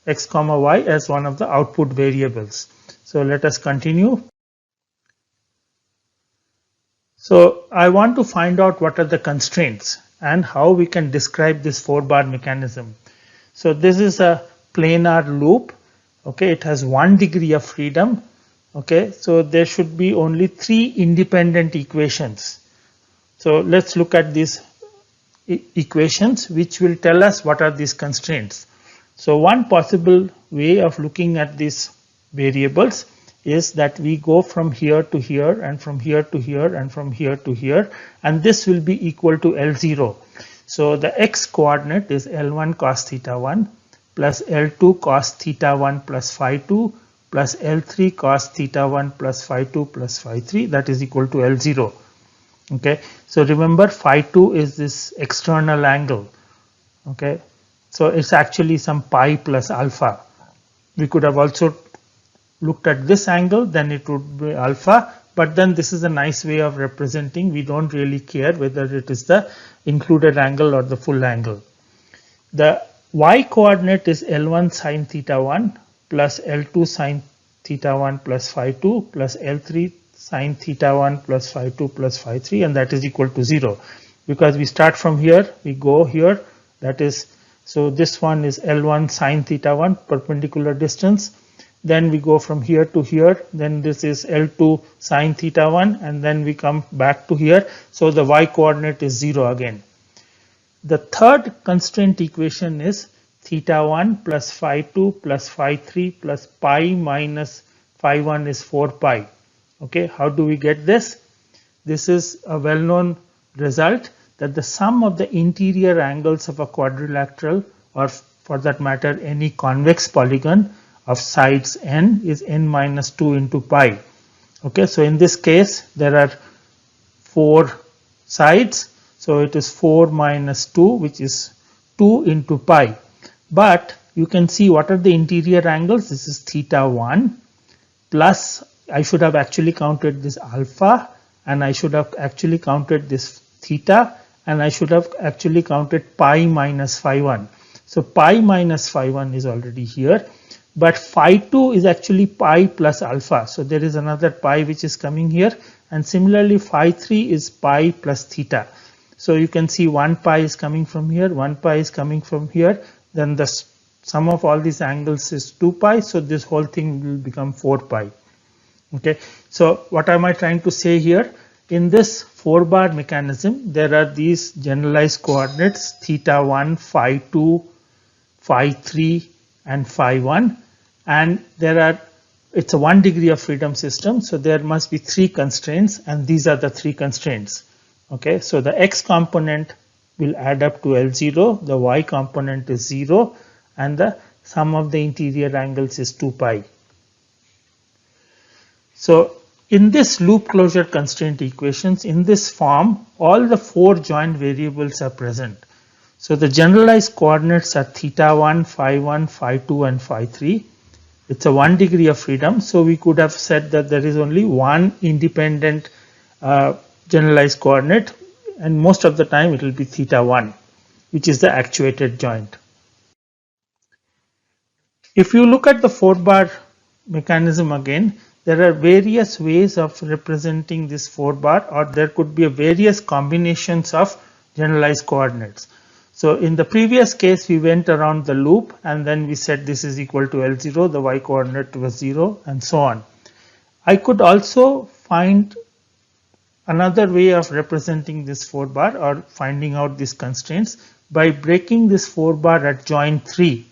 x comma y as one of the output variables. So let us continue. So I want to find out what are the constraints and how we can describe this 4-bar mechanism. So this is a planar loop. Okay, it has 1 degree of freedom. Okay, so there should be only 3 independent equations. So let's look at these equations which will tell us what are these constraints. So one possible way of looking at these variables is that we go from here to here and from here to here and from here to here, and this will be equal to L0. So the x coordinate is L1 cos theta 1 plus L2 cos theta 1 plus phi 2 plus L3 cos theta 1 plus phi 2 plus phi 3, that is equal to L0. Okay, so remember phi 2 is this external angle. Okay, so it's actually some pi plus alpha. We could have also looked at this angle, then it would be alpha, but then this is a nice way of representing. We don't really care whether it is the included angle or the full angle. The y coordinate is L1 sine theta 1 plus L2 sine theta 1 plus phi 2 plus L3 sine theta 1 plus phi 2 plus phi 3, and that is equal to 0. Because we start from here, we go here, that is, so this one is L1 sine theta 1 perpendicular distance. Then we go from here to here, then this is L2 sine theta 1, and then we come back to here. So the y coordinate is 0 again. The third constraint equation is theta 1 plus phi 2 plus phi 3 plus pi minus phi 1 is 4 pi. Okay, how do we get this? This is a well-known result that the sum of the interior angles of a quadrilateral, or for that matter any convex polygon of sides n, is n minus 2 into pi. Okay, so in this case there are 4 sides, so it is 4 minus 2, which is 2 into pi. But you can see what are the interior angles. This is theta 1 plus, I should have actually counted this alpha, and I should have actually counted this theta, and I should have actually counted pi minus phi 1. So pi minus phi 1 is already here, but phi 2 is actually pi plus alpha. So there is another pi which is coming here, and similarly phi 3 is pi plus theta. So you can see 1 pi is coming from here, 1 pi is coming from here, then the sum of all these angles is 2 pi, so this whole thing will become 4 pi. Okay, so what am I trying to say here? In this 4 bar mechanism, there are these generalized coordinates theta 1, phi 2, phi 3 and phi 1, and there are, it's a 1 degree of freedom system, so there must be 3 constraints, and these are the 3 constraints. Okay, so the x component will add up to L0, the y component is 0, and the sum of the interior angles is 2 pi. So in this loop closure constraint equations, in this form, all the 4 joint variables are present. So the generalized coordinates are theta 1, phi 2 and phi 3. It's a 1 degree of freedom, so we could have said that there is only one independent generalized coordinate, and most of the time it will be theta 1, which is the actuated joint. If you look at the 4 bar mechanism again, there are various ways of representing this 4 bar, or there could be various combinations of generalized coordinates. So in the previous case, we went around the loop and then we said this is equal to L0, the y coordinate was 0, and so on. I could also find another way of representing this 4 bar or finding out these constraints by breaking this 4 bar at joint 3.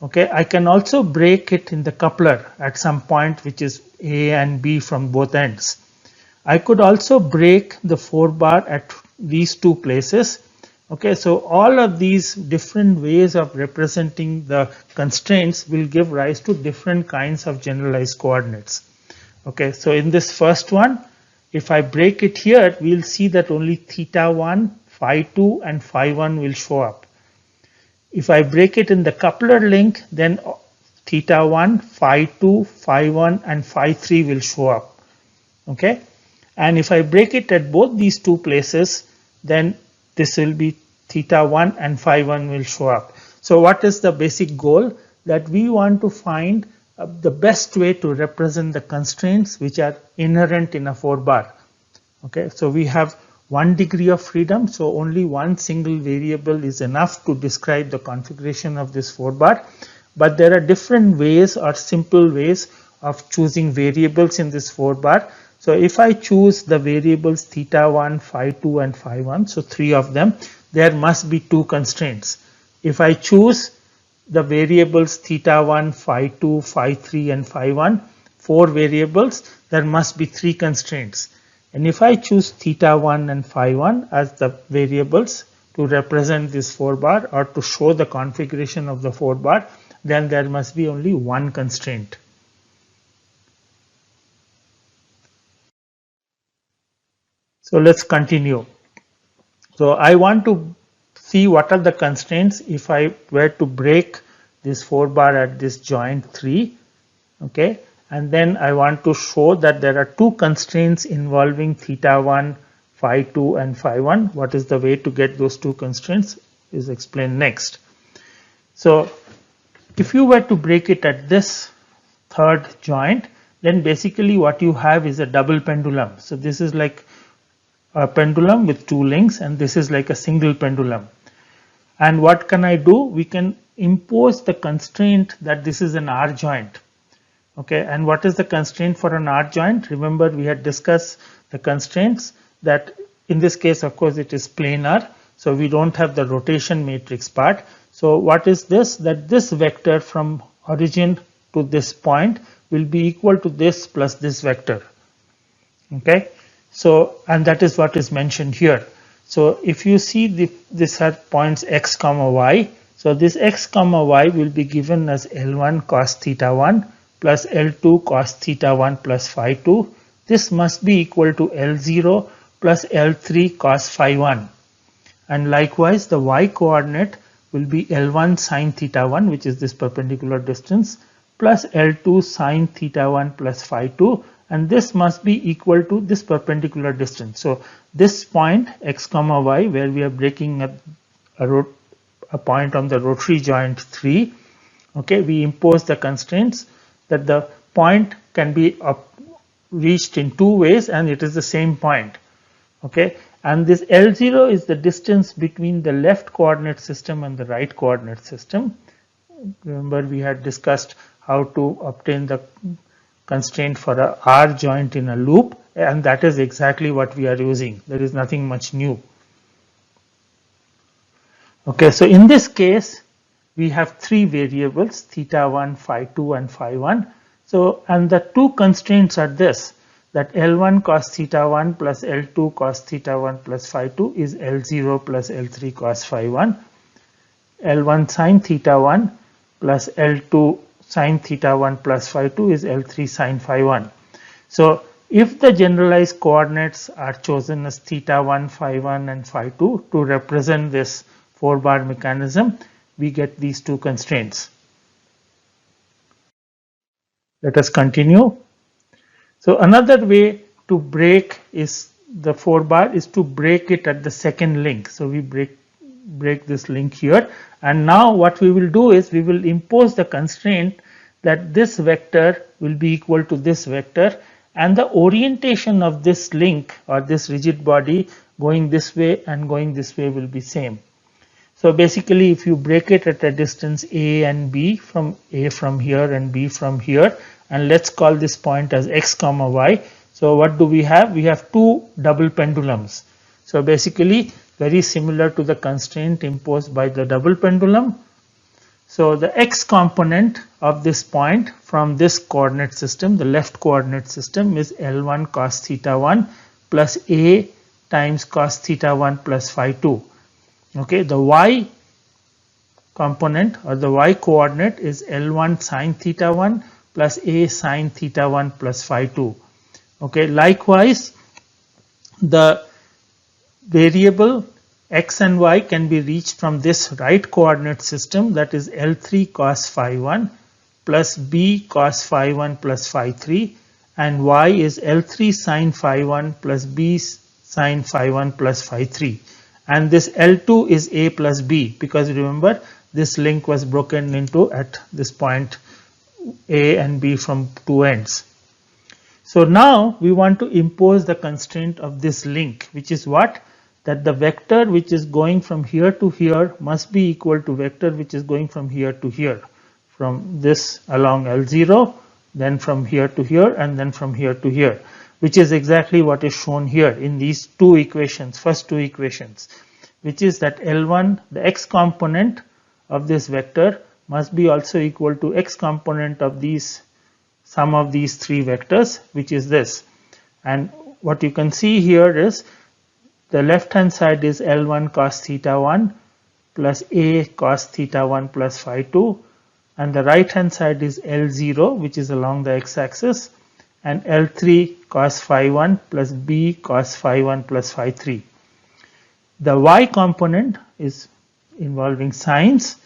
Okay, I can also break it in the coupler at some point which is A and B from both ends. I could also break the 4 bar at these 2 places. Okay, so all of these different ways of representing the constraints will give rise to different kinds of generalized coordinates. Okay, so in this first one, if I break it here, we'll see that only theta 1, phi 2 and phi 1 will show up. If I break it in the coupler link, then theta 1, phi 2, phi 1 and phi 3 will show up. Okay, and if I break it at both these 2 places, then this will be theta 1 and phi 1 will show up. So what is the basic goal? That we want to find the best way to represent the constraints which are inherent in a 4 bar. Okay, so we have 1 degree of freedom, so only one single variable is enough to describe the configuration of this 4 bar. But there are different ways or simple ways of choosing variables in this 4 bar. So if I choose the variables theta 1, phi 2 and phi 1, so 3 of them, there must be 2 constraints. If I choose the variables theta 1, phi 2, phi 3 and phi 1, 4 variables, there must be 3 constraints. And if I choose theta 1 and phi 1 as the variables to represent this 4 bar or to show the configuration of the 4 bar, then there must be only one constraint. So let's continue. So I want to see what are the constraints if I were to break this 4 bar at this joint 3. Okay, and then I want to show that there are 2 constraints involving theta 1, phi 2 and phi 1. What is the way to get those 2 constraints is explained next. So if you were to break it at this 3rd joint, then basically what you have is a double pendulum. So this is like a pendulum with 2 links, and this is like a single pendulum. And what can I do? We can impose the constraint that this is an R joint. Okay, and what is the constraint for an R joint? Remember, we had discussed the constraints that in this case, of course, it is planar. So we don't have the rotation matrix part. So what is this? That this vector from origin to this point will be equal to this plus this vector. Okay, so and that is what is mentioned here. So if you see these are points x comma y. So this x comma y will be given as L1 cos theta 1 plus L2 cos theta 1 plus phi 2. This must be equal to L0 plus L3 cos phi 1. And likewise, the y coordinate will be L1 sine theta 1, which is this perpendicular distance, plus L2 sine theta 1 plus phi 2, and this must be equal to this perpendicular distance. So this point x comma y, where we are breaking a point on the rotary joint 3, okay, we impose the constraints that the point can be reached in two ways and it is the same point. Okay, and this L0 is the distance between the left coordinate system and the right coordinate system. Remember, we had discussed how to obtain the constraint for a R joint in a loop, and that is exactly what we are using. There is nothing much new. Okay, so in this case, we have three variables, theta 1, phi 2, and phi 1. So, and the two constraints are this, that L1 cos theta 1 plus L2 cos theta 1 plus phi 2 is L0 plus L3 cos phi 1. L1 sin theta 1 plus L2 sin theta 1 plus phi 2 is L3 sin phi 1. So, if the generalized coordinates are chosen as theta 1, phi 1 and phi 2 to represent this 4-bar mechanism, we get these two constraints. Let us continue. So another way to break is the 4-bar is to break it at the second link. So we break this link here, and now what we will do is we will impose the constraint that this vector will be equal to this vector, and the orientation of this link or this rigid body going this way and going this way will be same. So basically, if you break it at a distance a and b, from a from here and b from here, and let's call this point as x comma y. So what do we have? We have two double pendulums. So basically very similar to the constraint imposed by the double pendulum. So the x component of this point from this coordinate system, the left coordinate system, is L1 cos theta 1 plus a times cos theta 1 plus phi 2. Okay, the y component or the y coordinate is L1 sin theta 1 plus a sin theta 1 plus phi 2. Okay, likewise, the variable x and y can be reached from this right coordinate system, that is L3 cos phi 1 plus b cos phi 1 plus phi 3, and y is L3 sin phi 1 plus b sin phi 1 plus phi 3. And this L2 is a plus b, because remember this link was broken into at this point a and b from two ends. So now we want to impose the constraint of this link, which is what? That the vector which is going from here to here must be equal to vector which is going from here to here, from this along L0, then from here to here, and then from here to here, which is exactly what is shown here in these two equations, first two equations, which is that L1, the x component of this vector, must be also equal to x component of these, sum of these three vectors, which is this. And what you can see here is the left hand side is L1 cos theta 1 plus a cos theta 1 plus phi 2, and the right hand side is L0, which is along the x-axis, and L3 cos phi 1 plus b cos phi 1 plus phi 3. The y component is involving sines.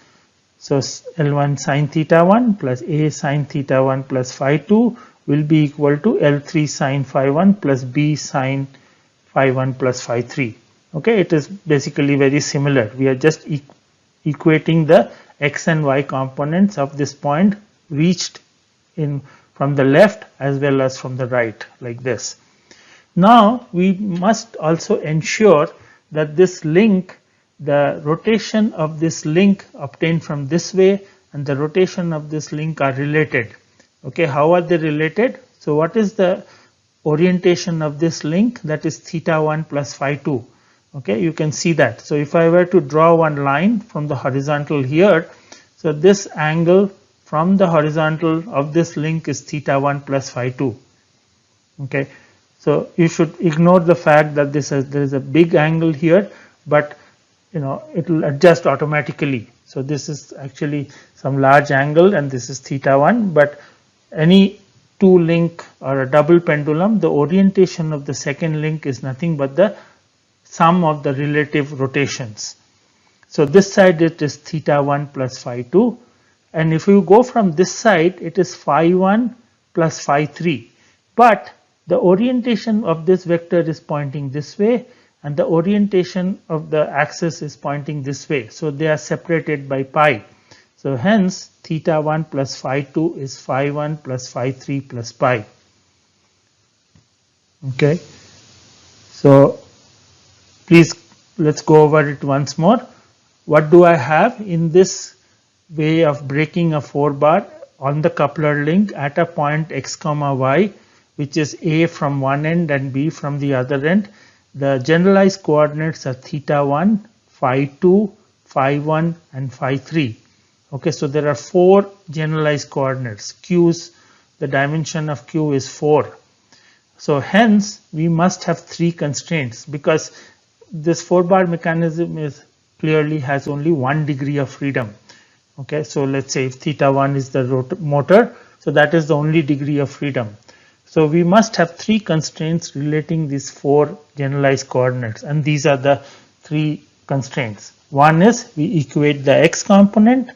So L1 sin theta 1 plus a sin theta 1 plus phi 2 will be equal to L3 sin phi 1 plus b sin phi 1 plus phi 3. Okay, it is basically very similar. We are just equating the x and y components of this point reached in from the left as well as from the right, like this. Now we must also ensure that this link, the rotation of this link obtained from this way and the rotation of this link are related. Okay, how are they related? So what is the orientation of this link? That is theta 1 plus phi 2. Okay, you can see that. So if I were to draw one line from the horizontal here, so this angle from the horizontal of this link is theta 1 plus phi 2. Okay, so you should ignore the fact that there is a big angle here, but it will adjust automatically. So this is actually some large angle and this is theta 1, but any two link or a double pendulum, the orientation of the second link is nothing but the sum of the relative rotations. So this side it is theta 1 plus phi 2, and if you go from this side it is phi 1 plus phi 3, but the orientation of this vector is pointing this way and the orientation of the axis is pointing this way, so they are separated by pi. So hence theta 1 plus phi 2 is phi 1 plus phi 3 plus pi. Okay, so please let's go over it once more. What do I have in this way of breaking a 4 bar on the coupler link at a point x comma y, which is a from one end and b from the other end? The generalized coordinates are theta 1, phi 2, phi 1 and phi 3. Okay, so there are 4 generalized coordinates. Q's, the dimension of Q is 4. So hence we must have 3 constraints, because this 4 bar mechanism is clearly has only 1 degree of freedom. Okay, so let's say if theta 1 is the motor, so that is the only degree of freedom. So we must have 3 constraints relating these 4 generalized coordinates, and these are the 3 constraints. One is we equate the x component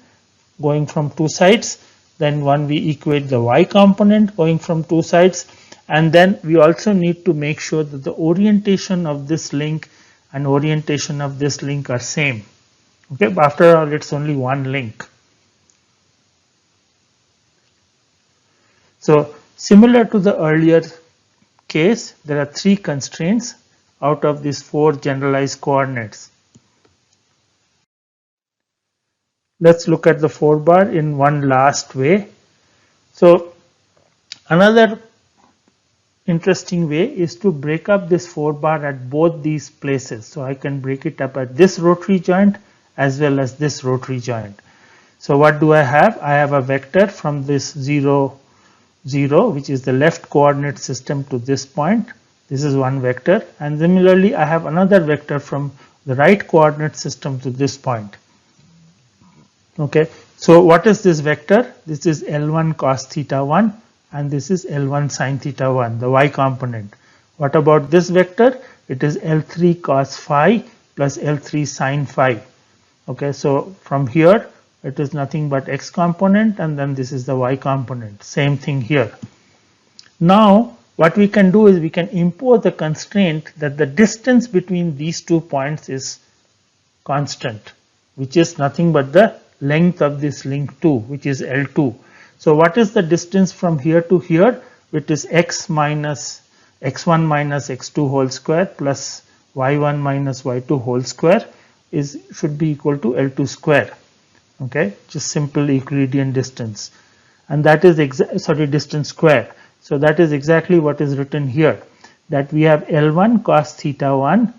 going from 2 sides, then one we equate the y component going from 2 sides, and then we also need to make sure that the orientation of this link and orientation of this link are same. Okay, but after all it's only one link. So similar to the earlier case, there are 3 constraints out of these 4 generalized coordinates. Let's look at the 4 bar in one last way. So another interesting way is to break up this 4 bar at both these places. So I can break it up at this rotary joint as well as this rotary joint. So what do I have? I have a vector from this 0, 0, which is the left coordinate system, to this point. This is one vector, and similarly I have another vector from the right coordinate system to this point. Okay, so what is this vector? This is L1 cos theta 1 and this is L1 sin theta 1, the y component. What about this vector? It is L3 cos phi plus L3 sin phi. Okay, so from here it is nothing but x component, and then this is the y component. Same thing here. Now what we can do is we can impose the constraint that the distance between these 2 points is constant, which is nothing but the length of this link 2, which is L2. So what is the distance from here to here? It is x minus x1 minus x2 whole square plus y1 minus y2 whole square should be equal to L2 square. Okay, just simple Euclidean distance, and that is distance square. So that is exactly what is written here, that we have L1 cos theta 1,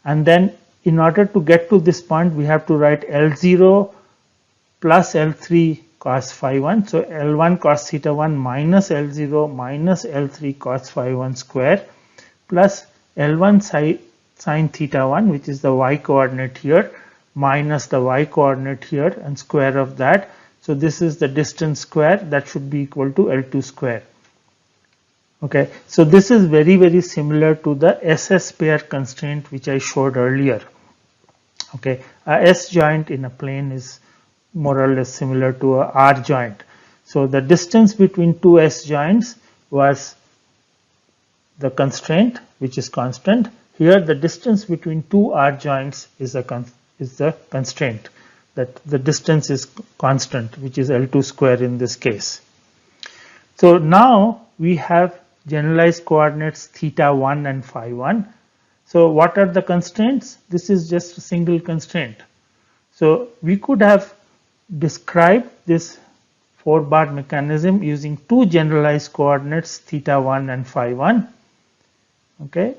and then in order to get to this point we have to write L0 plus L3 cos phi 1. So L1 cos theta 1 minus L0 minus L3 cos phi 1 square plus L1 sin theta 1, which is the y coordinate here, minus the y coordinate here, and square of that. So this is the distance square, that should be equal to L2 square. Okay, so this is very, very similar to the SS pair constraint which I showed earlier. Okay, a S joint in a plane is more or less similar to a R joint. So the distance between 2 S joints was the constraint, which is constant. Here the distance between 2 R joints is the constraint, that the distance is constant, which is L2 square in this case. So now we have generalized coordinates theta 1 and phi 1. So what are the constraints? This is just a single constraint. So we could have described this 4 bar mechanism using 2 generalized coordinates theta 1 and phi 1. Okay,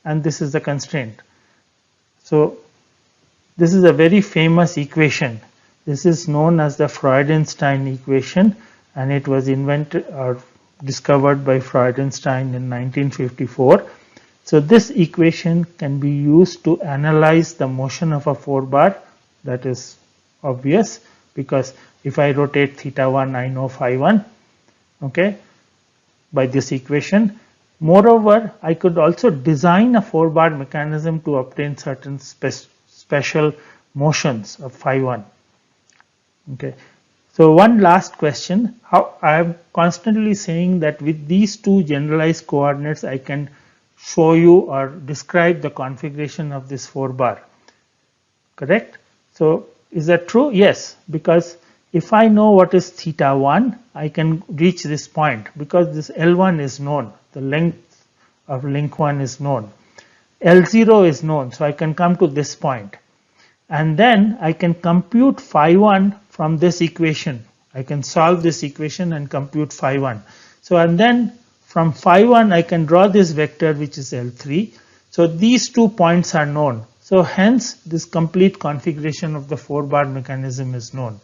and this is the constraint. So this is a very famous equation. This is known as the Freudenstein equation, and it was invented or discovered by Freudenstein in 1954. So this equation can be used to analyze the motion of a 4 bar. That is obvious, because if I rotate theta 1, I know phi 1. okay, by this equation. Moreover, I could also design a 4-bar mechanism to obtain certain special motions of phi 1. Okay. So one last question, how I am constantly saying that with these two generalized coordinates I can show you or describe the configuration of this 4-bar. Correct? So is that true? Yes, because if I know what is theta 1, I can reach this point because this L1 is known, the length of link 1 is known. L0 is known, so I can come to this point. And then I can compute phi 1 from this equation. I can solve this equation and compute phi 1. So and then from phi 1 I can draw this vector which is L3. So these 2 points are known. So hence this complete configuration of the 4-bar mechanism is known.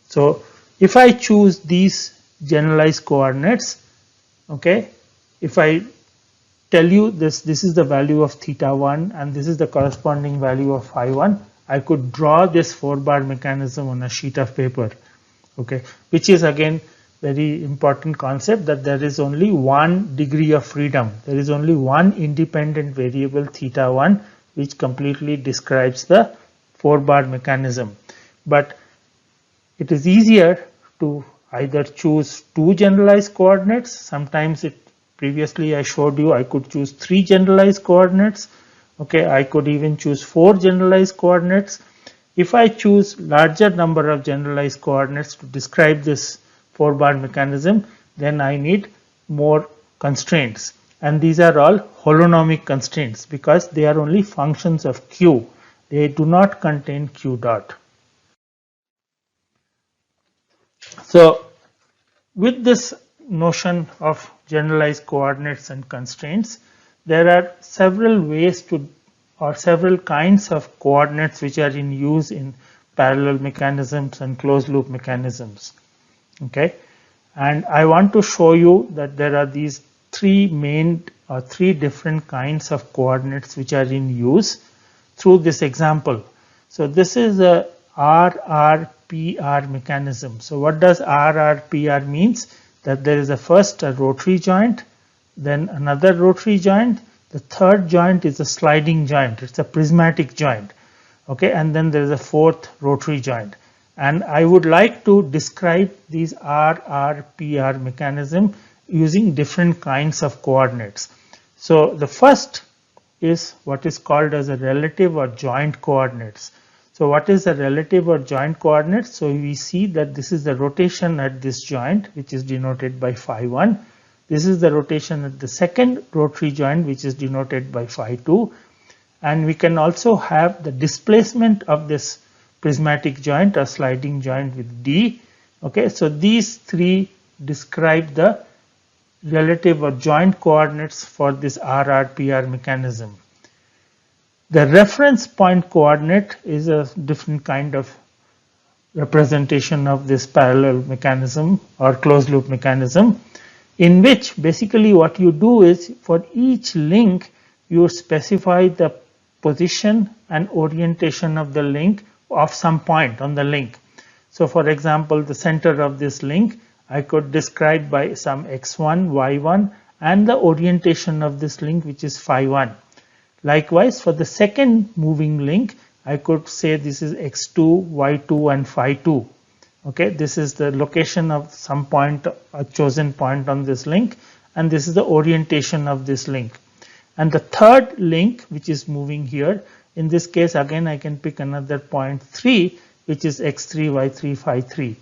So if I choose these generalized coordinates, okay, if I tell you this is the value of theta 1 and this is the corresponding value of phi 1, I could draw this 4-bar mechanism on a sheet of paper, okay, which is again very important concept, that there is only one degree of freedom. There is only one independent variable theta 1 which completely describes the 4-bar mechanism. But it is easier to either choose 2 generalized coordinates. Sometimes previously I showed you I could choose 3 generalized coordinates. Okay, I could even choose 4 generalized coordinates. If I choose larger number of generalized coordinates to describe this 4-bar mechanism, then I need more constraints. And these are all holonomic constraints because they are only functions of q. They do not contain q dot. So with this notion of generalized coordinates and constraints, there are several ways to, or several kinds of coordinates which are in use in parallel mechanisms and closed loop mechanisms. Okay, and I want to show you that there are these 3 main or 3 different kinds of coordinates which are in use through this example. So this is a RRPR mechanism. So what does RRPR means? That there is first a rotary joint, then another rotary joint, the third joint is a sliding joint, it's a prismatic joint, okay, and then there is a 4th rotary joint. And I would like to describe these RRPR mechanism using different kinds of coordinates. So the first is what is called as a relative or joint coordinates. So what is the relative or joint coordinates? So we see that this is the rotation at this joint, which is denoted by phi 1. This is the rotation at the second rotary joint, which is denoted by phi 2. And we can also have the displacement of this prismatic joint or sliding joint with d. Okay, so these 3 describe the relative or joint coordinates for this RRPR mechanism. The reference point coordinate is a different kind of representation of this parallel mechanism or closed loop mechanism, in which basically what you do is for each link you specify the position and orientation of the link of some point on the link. So for example, the center of this link I could describe by some x1, y1 and the orientation of this link, which is phi 1. Likewise, for the second moving link, I could say this is x2, y2 and phi 2. Okay, this is the location of some point, a chosen point on this link, and this is the orientation of this link. And the third link, which is moving here, in this case again I can pick another point 3, which is x3, y3, phi 3.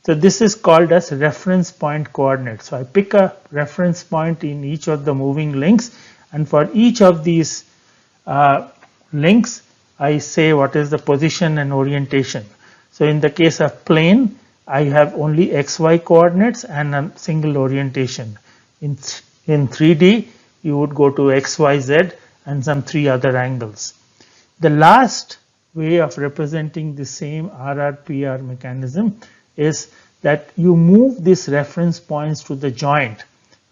So this is called as reference point coordinate. So I pick a reference point in each of the moving links, and for each of these links I say what is the position and orientation. So in the case of plane, I have only xy coordinates and a single orientation. In 3D, you would go to xyz and some 3 other angles. The last way of representing the same RRPR mechanism is that you move these reference points to the joint.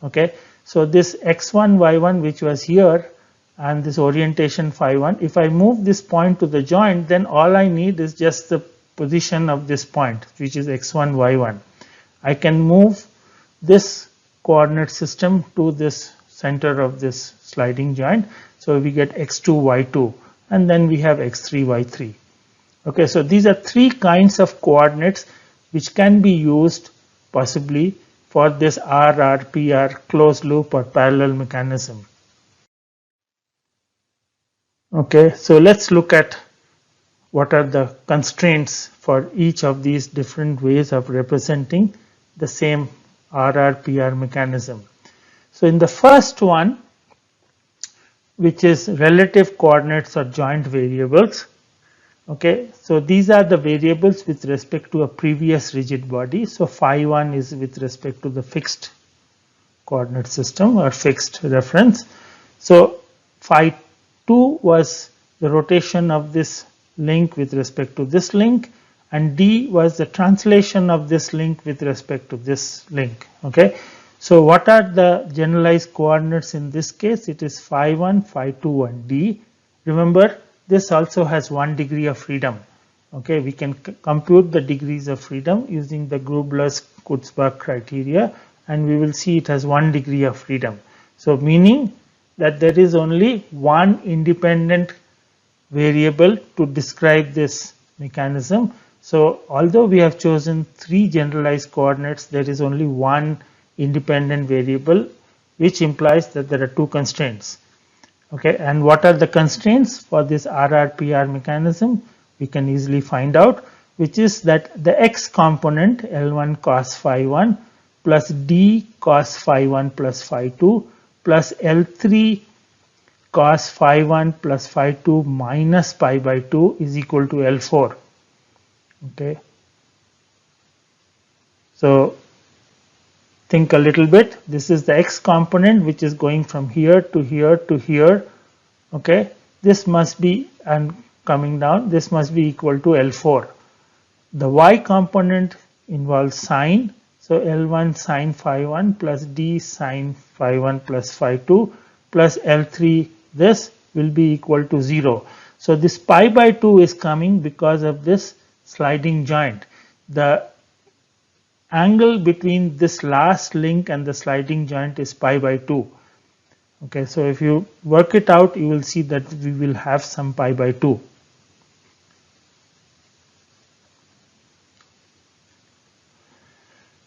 Okay, so this x1, y1 which was here and this orientation phi 1, if I move this point to the joint, then all I need is just the position of this point, which is x1, y1. I can move this coordinate system to this center of this sliding joint. So we get x2, y2, and then we have x3, y3. Okay, so these are three kinds of coordinates which can be used possibly for this RR-PR closed loop or parallel mechanism. Okay, so let's look at what are the constraints for each of these different ways of representing the same RR-PR mechanism. So in the first one, which is relative coordinates or joint variables, okay, so these are the variables with respect to a previous rigid body. So phi1 is with respect to the fixed coordinate system or fixed reference. So phi2 was the rotation of this link with respect to this link, and d was the translation of this link with respect to this link. Okay, so what are the generalized coordinates in this case? It is phi1, phi2, and d. Remember, this also has 1 degree of freedom. Okay, we can compute the degrees of freedom using the Grubler-Kurzbach criteria, and we will see it has 1 degree of freedom. So meaning that there is only one independent variable to describe this mechanism. So although we have chosen 3 generalized coordinates, there is only one independent variable, which implies that there are 2 constraints. Okay, and what are the constraints for this RR-PR mechanism? We can easily find out, which is that the x component L1 cos phi1 plus d cos phi1 plus phi2 plus L3 cos phi1 plus phi2 minus pi by 2 is equal to L4. Okay, so think a little bit. This is the x component which is going from here to here to here. Okay, this must be, and coming down, this must be equal to L4. The y component involves sine, so L1 sine phi1 plus d sine phi1 plus phi2 plus L3, this will be equal to 0. So this pi by 2 is coming because of this sliding joint. The angle between this last link and the sliding joint is pi by 2. Okay, so if you work it out, you will see that we will have some pi by 2.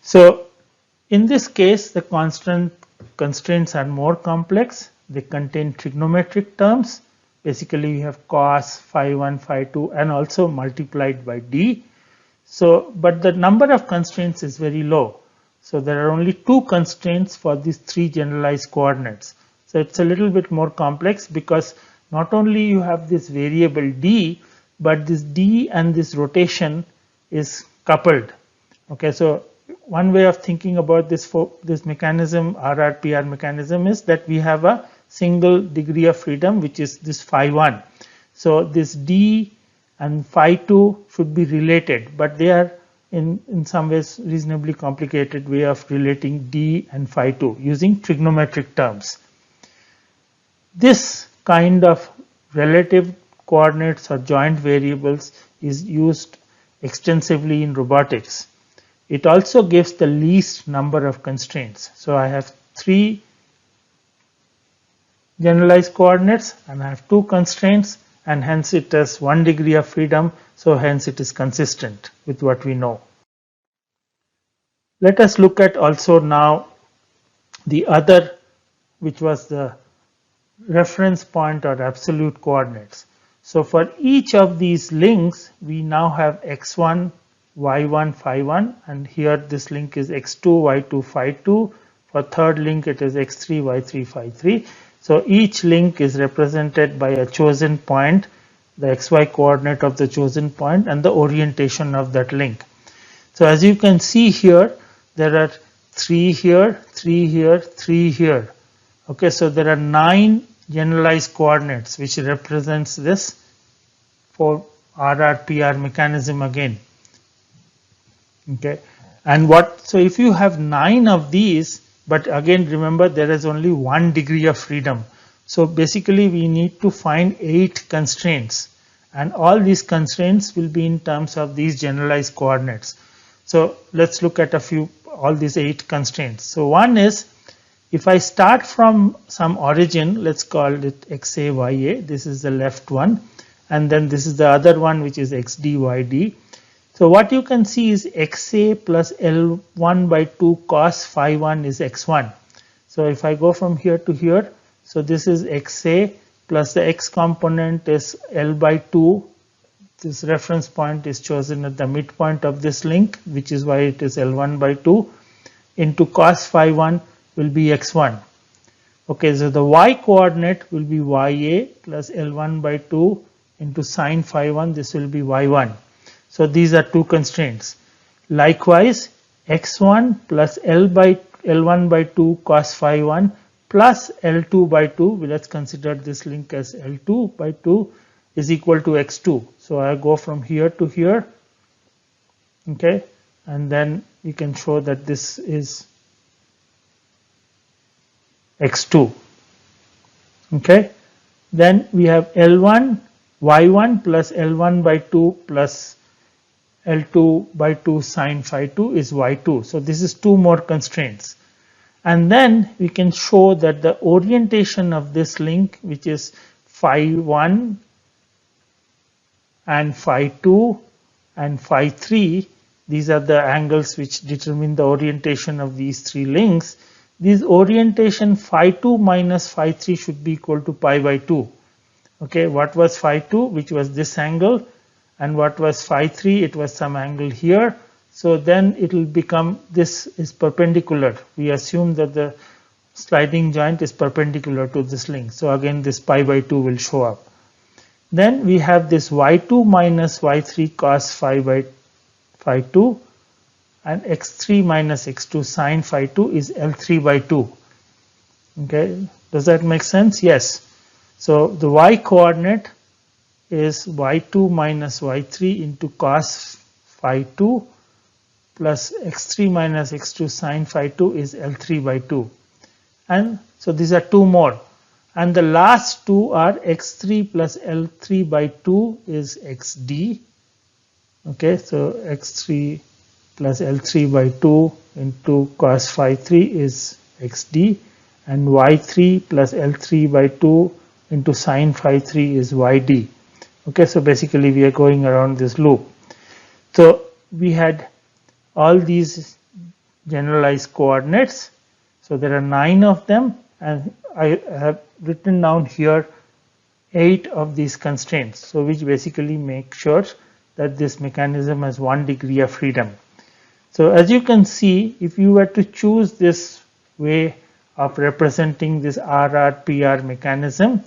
So in this case, the constraints are more complex. They contain trigonometric terms. Basically, we have cos phi1, phi2, and also multiplied by d. So, but the number of constraints is very low. So there are only 2 constraints for these 3 generalized coordinates. So it's a little bit more complex because not only you have this variable d, but this d and this rotation is coupled. Okay, so one way of thinking about this mechanism, RR-PR mechanism, is that we have a single degree of freedom, which is this phi1. So this d and phi2 should be related, but they are in some ways reasonably complicated way of relating d and phi2 using trigonometric terms. This kind of relative coordinates or joint variables is used extensively in robotics. It also gives the least number of constraints. So I have 3 generalized coordinates and I have 2 constraints, and hence it has 1 degree of freedom, so hence it is consistent with what we know. Let us look at also now the other, which was the reference point or absolute coordinates. So for each of these links, we now have x1, y1, phi1, and here this link is x2, y2, phi2. For third link, it is x3, y3, phi3. So each link is represented by a chosen point, the xy coordinate of the chosen point, and the orientation of that link. So as you can see here, there are 3 here, 3 here, 3 here. Okay, so there are 9 generalized coordinates which represents this for RR-PR mechanism again. Okay, and so if you have 9 of these, but again remember there is only 1 degree of freedom. So basically we need to find 8 constraints, and all these constraints will be in terms of these generalized coordinates. So let's look at a few all these 8 constraints. So one is, if I start from some origin, let's call it xa, ya, this is the left one, and then this is the other one, which is xd, yd. So what you can see is xa plus L1 by 2 cos phi 1 is x1. So if I go from here to here, so this is xa plus the x component is L by 2. This reference point is chosen at the midpoint of this link, which is why it is L1 by 2, into cos phi 1 will be x1. Okay, so the y coordinate will be ya plus L1 by 2 into sine phi 1, this will be y1. So these are 2 constraints. Likewise, x1 plus L1 by 2 cos phi 1 plus L2 by 2, let's consider this link as L2 by 2, is equal to x2. So I go from here to here, okay, and then you can show that this is x2. Okay, then we have L1 y1 plus L1 by 2 plus L2 by 2 sine phi 2 is y2. So this is 2 more constraints. And then we can show that the orientation of this link, which is phi 1 and phi 2 and phi 3, these are the angles which determine the orientation of these 3 links. This orientation phi 2 minus phi 3 should be equal to pi by 2. Okay, what was phi 2, which was this angle, and what was phi 3, it was some angle here. So then it will become, this is perpendicular. We assume that the sliding joint is perpendicular to this link. So again, this pi by 2 will show up. Then we have this y2 minus y3 cos phi by phi 2, and x3 minus x2 sine phi 2 is L3 by 2. Okay, does that make sense? Yes. So the y coordinate is y2 minus y3 into cos phi 2 plus x3 minus x2 sine phi 2 is L3 by 2. And so these are 2 more. And the last 2 are x3 plus L3 by 2 is xd. Okay, so x3 plus L3 by 2 into cos phi 3 is xd, and y3 plus L3 by 2 into sine phi 3 is yd. Okay, so basically we are going around this loop. So we had all these generalized coordinates. So there are 9 of them, and I have written down here 8 of these constraints. So which basically make sure that this mechanism has 1 degree of freedom. So as you can see, if you were to choose this way of representing this RR-PR mechanism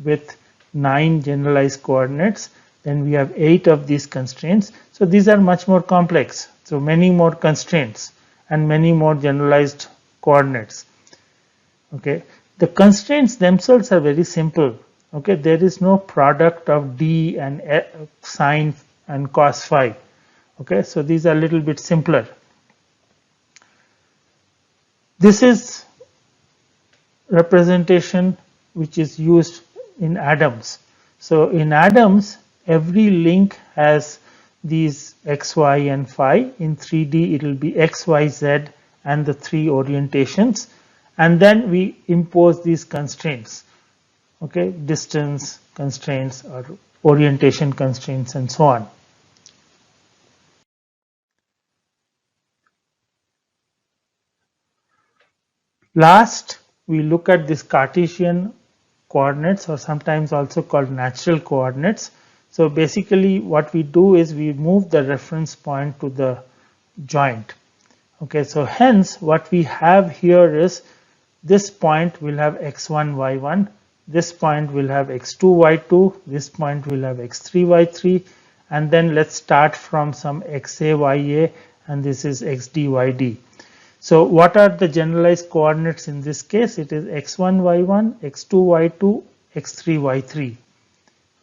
with 9 generalized coordinates, then we have 8 of these constraints. So these are much more complex. So many more constraints and many more generalized coordinates. Okay, the constraints themselves are very simple. Okay, there is no product of d and sine and cos phi. Okay, so these are a little bit simpler. This is representation which is used in atoms. So in atoms, every link has these x, y, and phi. In 3D, it will be x, y, z, and the 3 orientations. And then we impose these constraints. Okay, distance constraints or orientation constraints and so on. Last, we look at this Cartesian coordinates, or sometimes also called natural coordinates. So basically what we do is we move the reference point to the joint. Okay, so hence what we have here is this point will have x1, y1, this point will have x2, y2, this point will have x3, y3, and then let's start from some xa, ya, and this is xd, yd. So what are the generalized coordinates in this case? It is x1, y1, x2, y2, x3, y3.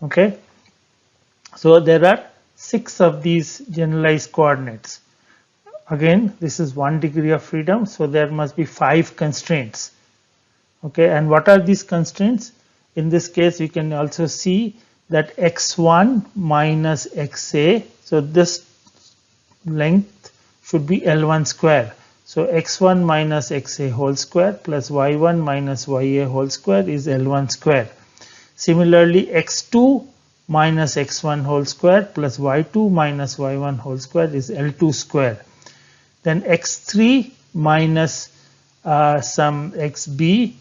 Okay. So there are 6 of these generalized coordinates. Again, this is 1 degree of freedom, so there must be 5 constraints. Okay, and what are these constraints? In this case, you can also see that x1 minus xa, so this length should be L1 square. So x1 minus xa whole square plus y1 minus ya whole square is L1 square. Similarly, x2 minus x1 whole square plus y2 minus y1 whole square is L2 square. Then x3 minus some xb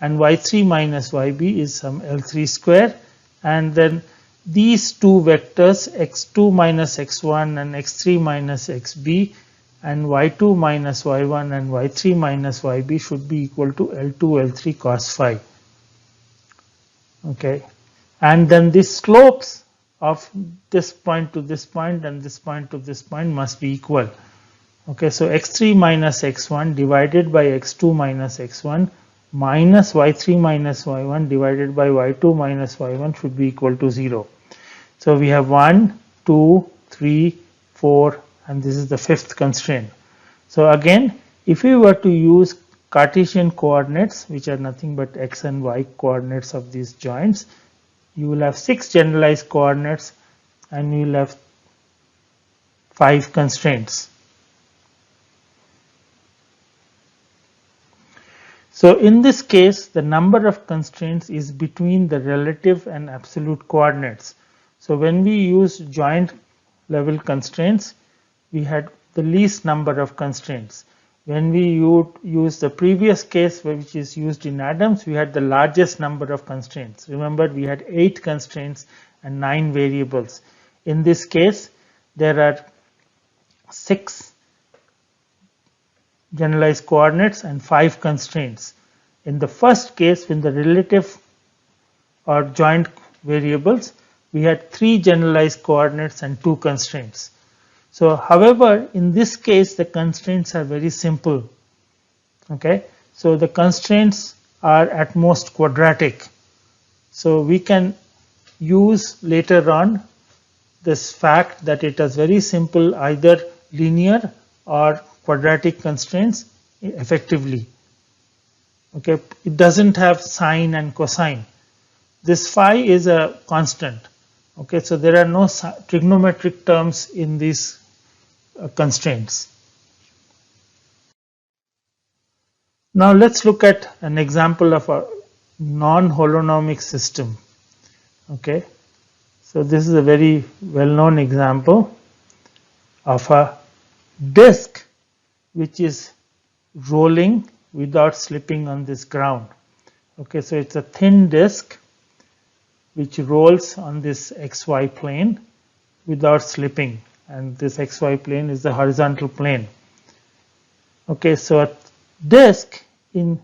and y3 minus yb is some L3 square, and then these two vectors x2 minus x1 and x3 minus xb and y2 minus y1 and y3 minus yb should be equal to L2 L3 cos phi. Okay, and then the slopes of this point to this point and this point to this point must be equal. Okay, so x3 minus x1 divided by x2 minus x1 minus y3 minus y1 divided by y2 minus y1 should be equal to 0. So we have 1, 2, 3, 4, and this is the fifth constraint. So again, if we were to use Cartesian coordinates, which are nothing but x and y coordinates of these joints, you will have 6 generalized coordinates and you will have 5 constraints. So in this case, the number of constraints is between the relative and absolute coordinates. So when we use joint level constraints, we had the least number of constraints. When we use the previous case, which is used in atoms, we had the largest number of constraints. Remember, we had 8 constraints and 9 variables. In this case, there are 6 generalized coordinates and 5 constraints. In the first case, when the relative or joint variables, we had 3 generalized coordinates and 2 constraints. So, however, in this case, the constraints are very simple. Okay, so the constraints are at most quadratic. So we can use later on this fact that it is very simple, either linear or quadratic constraints effectively. Okay, it doesn't have sine and cosine. This phi is a constant. Okay, so there are no trigonometric terms in these constraints. Now let's look at an example of a non-holonomic system. Okay, so this is a very well-known example of a disk which is rolling without slipping on this ground. Okay, so it's a thin disk which rolls on this xy plane without slipping, and this xy plane is the horizontal plane. Okay, so a disk in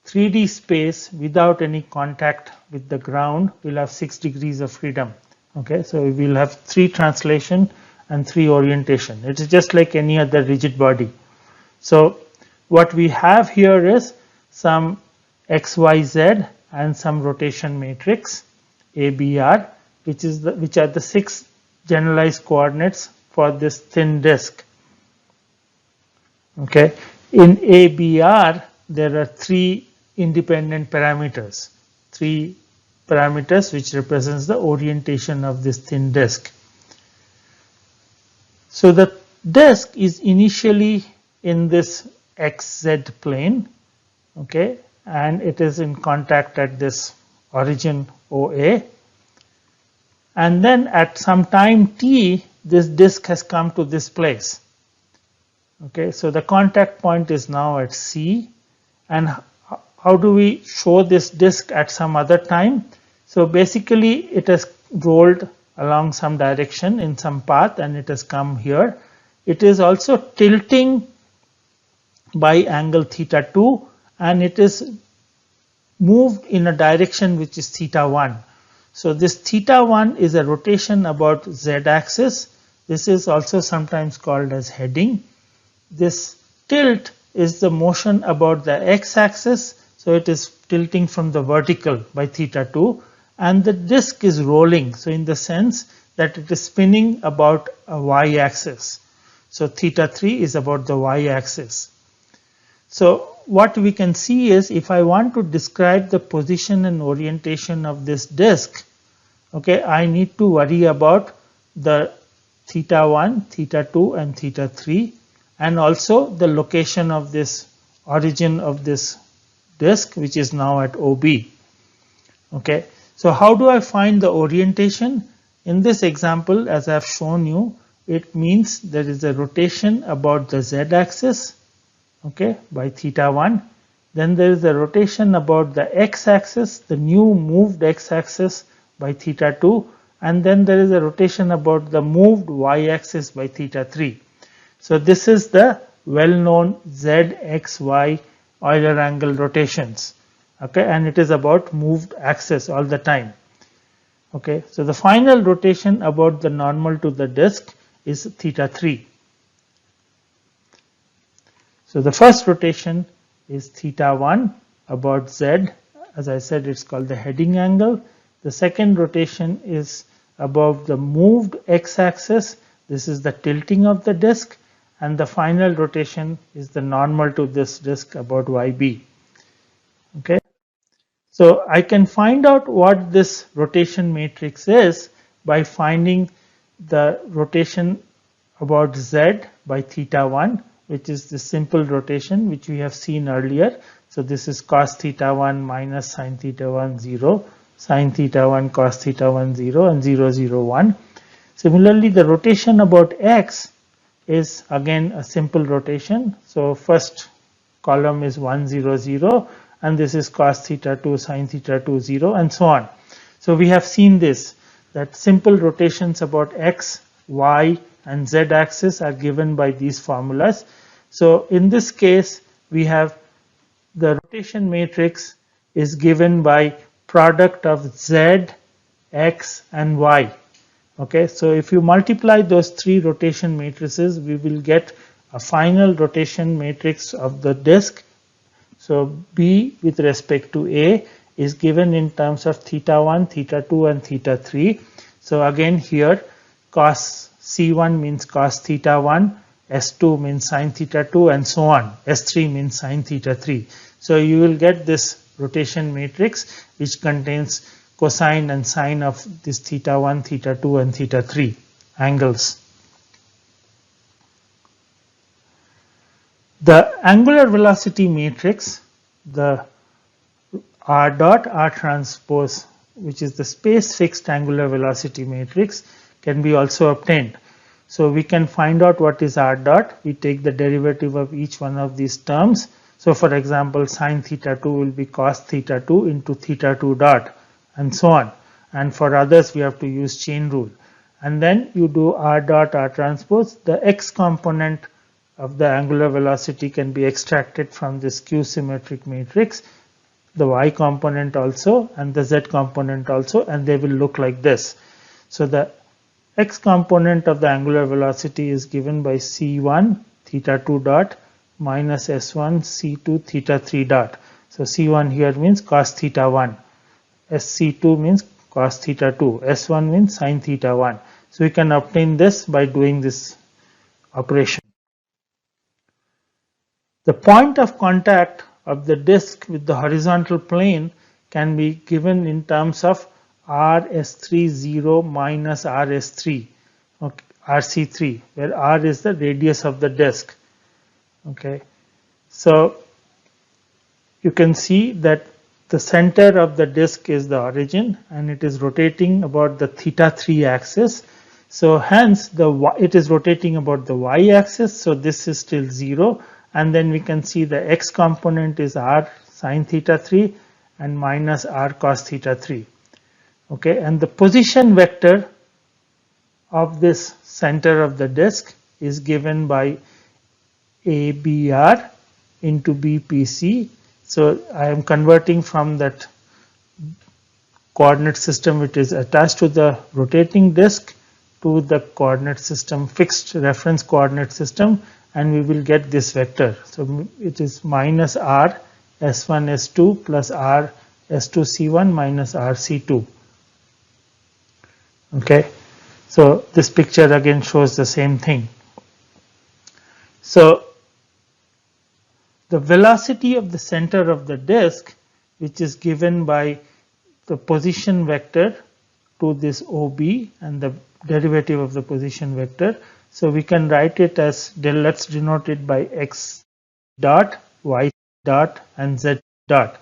3D space without any contact with the ground will have 6 degrees of freedom. Okay, so we will have 3 translation and 3 orientation. It is just like any other rigid body. So what we have here is some xyz and some rotation matrix ABR, which are the 6 generalized coordinates for this thin disk. Okay, in ABR there are 3 independent parameters, 3 parameters which represents the orientation of this thin disk. So the disk is initially in this xz plane, okay, and it is in contact at this origin OA, and then at some time t this disk has come to this place. Okay, so the contact point is now at C, and how do we show this disk at some other time? So basically it has rolled along some direction in some path and it has come here. It is also tilting by angle theta 2 and it is moved in a direction which is theta 1. So this theta 1 is a rotation about z axis. This is also sometimes called as heading. This tilt is the motion about the x axis, so it is tilting from the vertical by theta 2, and the disk is rolling, so in the sense that it is spinning about a y axis. So theta 3 is about the y axis. So what we can see is, if I want to describe the position and orientation of this disk, okay, I need to worry about the theta 1, theta 2 and theta 3, and also the location of this origin of this disk, which is now at OB. Okay, so how do I find the orientation? In this example, as I have shown you, it means there is a rotation about the z-axis, okay, by θ1. Then there is a rotation about the x-axis, the new moved x-axis by θ2, and then there is a rotation about the moved y-axis by θ3. So this is the well-known z, x, y Euler angle rotations. Okay, and it is about moved axis all the time. Okay, so the final rotation about the normal to the disk is θ3. So the first rotation is θ1 about z. As I said, it's called the heading angle. The second rotation is above the moved x-axis. This is the tilting of the disk. And the final rotation is the normal to this disk about yb. Okay. So I can find out what this rotation matrix is by finding the rotation about z by θ1, which is the simple rotation which we have seen earlier. So this is cos θ1 minus sin θ1 0, sin θ1 cos θ1 0, and 0 0 1. Similarly, the rotation about x is again a simple rotation. So first column is 1 0 0, and this is cos θ2 sin θ2 0, and so on. So we have seen this, that simple rotations about x, y, and z axis are given by these formulas. So in this case, we have the rotation matrix is given by product of z, x, and y. Okay, so if you multiply those three rotation matrices, we will get a final rotation matrix of the disk. So B with respect to A is given in terms of θ1, θ2, and θ3. So again here, cos C1 means cos θ1, S2 means sin θ2, and so on. S3 means sin θ3. So you will get this rotation matrix which contains cosine and sine of this θ1, θ2, and θ3 angles. The angular velocity matrix, the r dot r transpose, which is the space fixed angular velocity matrix, can be also obtained. So we can find out what is r dot. We take the derivative of each one of these terms. So for example, sin θ2 will be cos θ2 into θ2 dot, and so on. And for others, we have to use chain rule. And then you do r dot r transpose. The x component of the angular velocity can be extracted from this Q symmetric matrix, the y component also, and the z component also, and they will look like this. So the x component of the angular velocity is given by c1 θ2 dot minus s1 c2 θ3 dot. So c1 here means cos θ1, sc2 means cos θ2, s1 means sin θ1. So we can obtain this by doing this operation. The point of contact of the disk with the horizontal plane can be given in terms of rs30 minus rs3, okay, rc3, where r is the radius of the disk. Okay, so you can see that the center of the disk is the origin, and it is rotating about the θ3 axis. So hence it is rotating about the y axis. So this is still 0. And then we can see the x component is r sin θ3 and minus r cos θ3. Okay, and the position vector of this center of the disk is given by ABR into BPC. So I am converting from that coordinate system which is attached to the rotating disk to the coordinate system, fixed reference coordinate system, and we will get this vector. So it is minus r s1 s2 plus r s2 c1 minus r c2. Okay, so this picture again shows the same thing. So the velocity of the center of the disk, which is given by the position vector to this OB and the derivative of the position vector. So we can write it as, let's denote it by x dot, y dot, and z dot.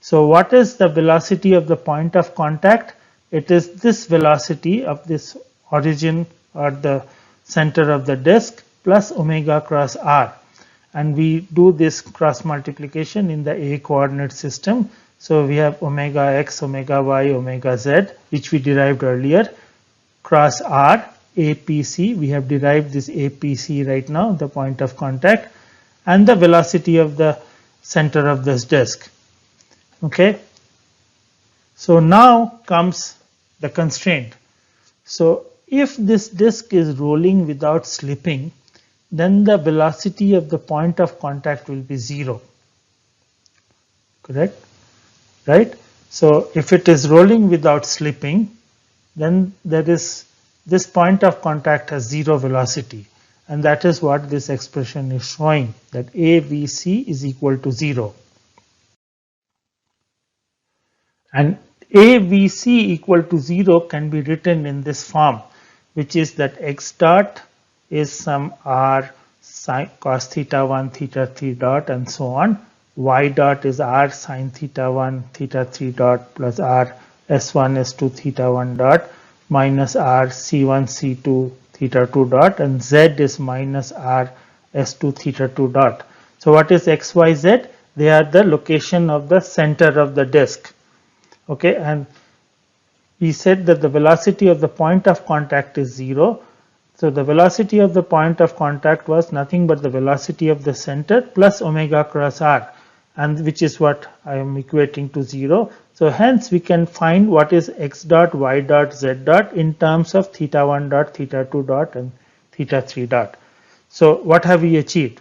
So what is the velocity of the point of contact? It is this velocity of this origin or the center of the disk plus omega cross r. And we do this cross multiplication in the a coordinate system. So we have omega x, omega y, omega z, which we derived earlier, cross r, APC. We have derived this APC right now, the point of contact, and the velocity of the center of this disk. Okay. So now comes the constraint. So if this disk is rolling without slipping, then the velocity of the point of contact will be 0. Correct? Right? So if it is rolling without slipping, then there is this point of contact has 0 velocity. And that is what this expression is showing, that AVC is equal to 0. And AVC equal to 0 can be written in this form, which is that x dot is some r sin cos theta 1 theta 3 dot and so on. Y dot is r sin theta 1 theta 3 dot plus r s1 s2 theta 1 dot minus r c1 c2 theta 2 dot, and z is minus r s2 theta 2 dot. So what is x, y, z? They are the location of the center of the disk. Okay, and we said that the velocity of the point of contact is 0. So the velocity of the point of contact was nothing but the velocity of the center plus omega cross r, and which is what I am equating to 0. So hence we can find what is x dot, y dot, z dot in terms of theta 1 dot, theta 2 dot, and theta 3 dot. So what have we achieved?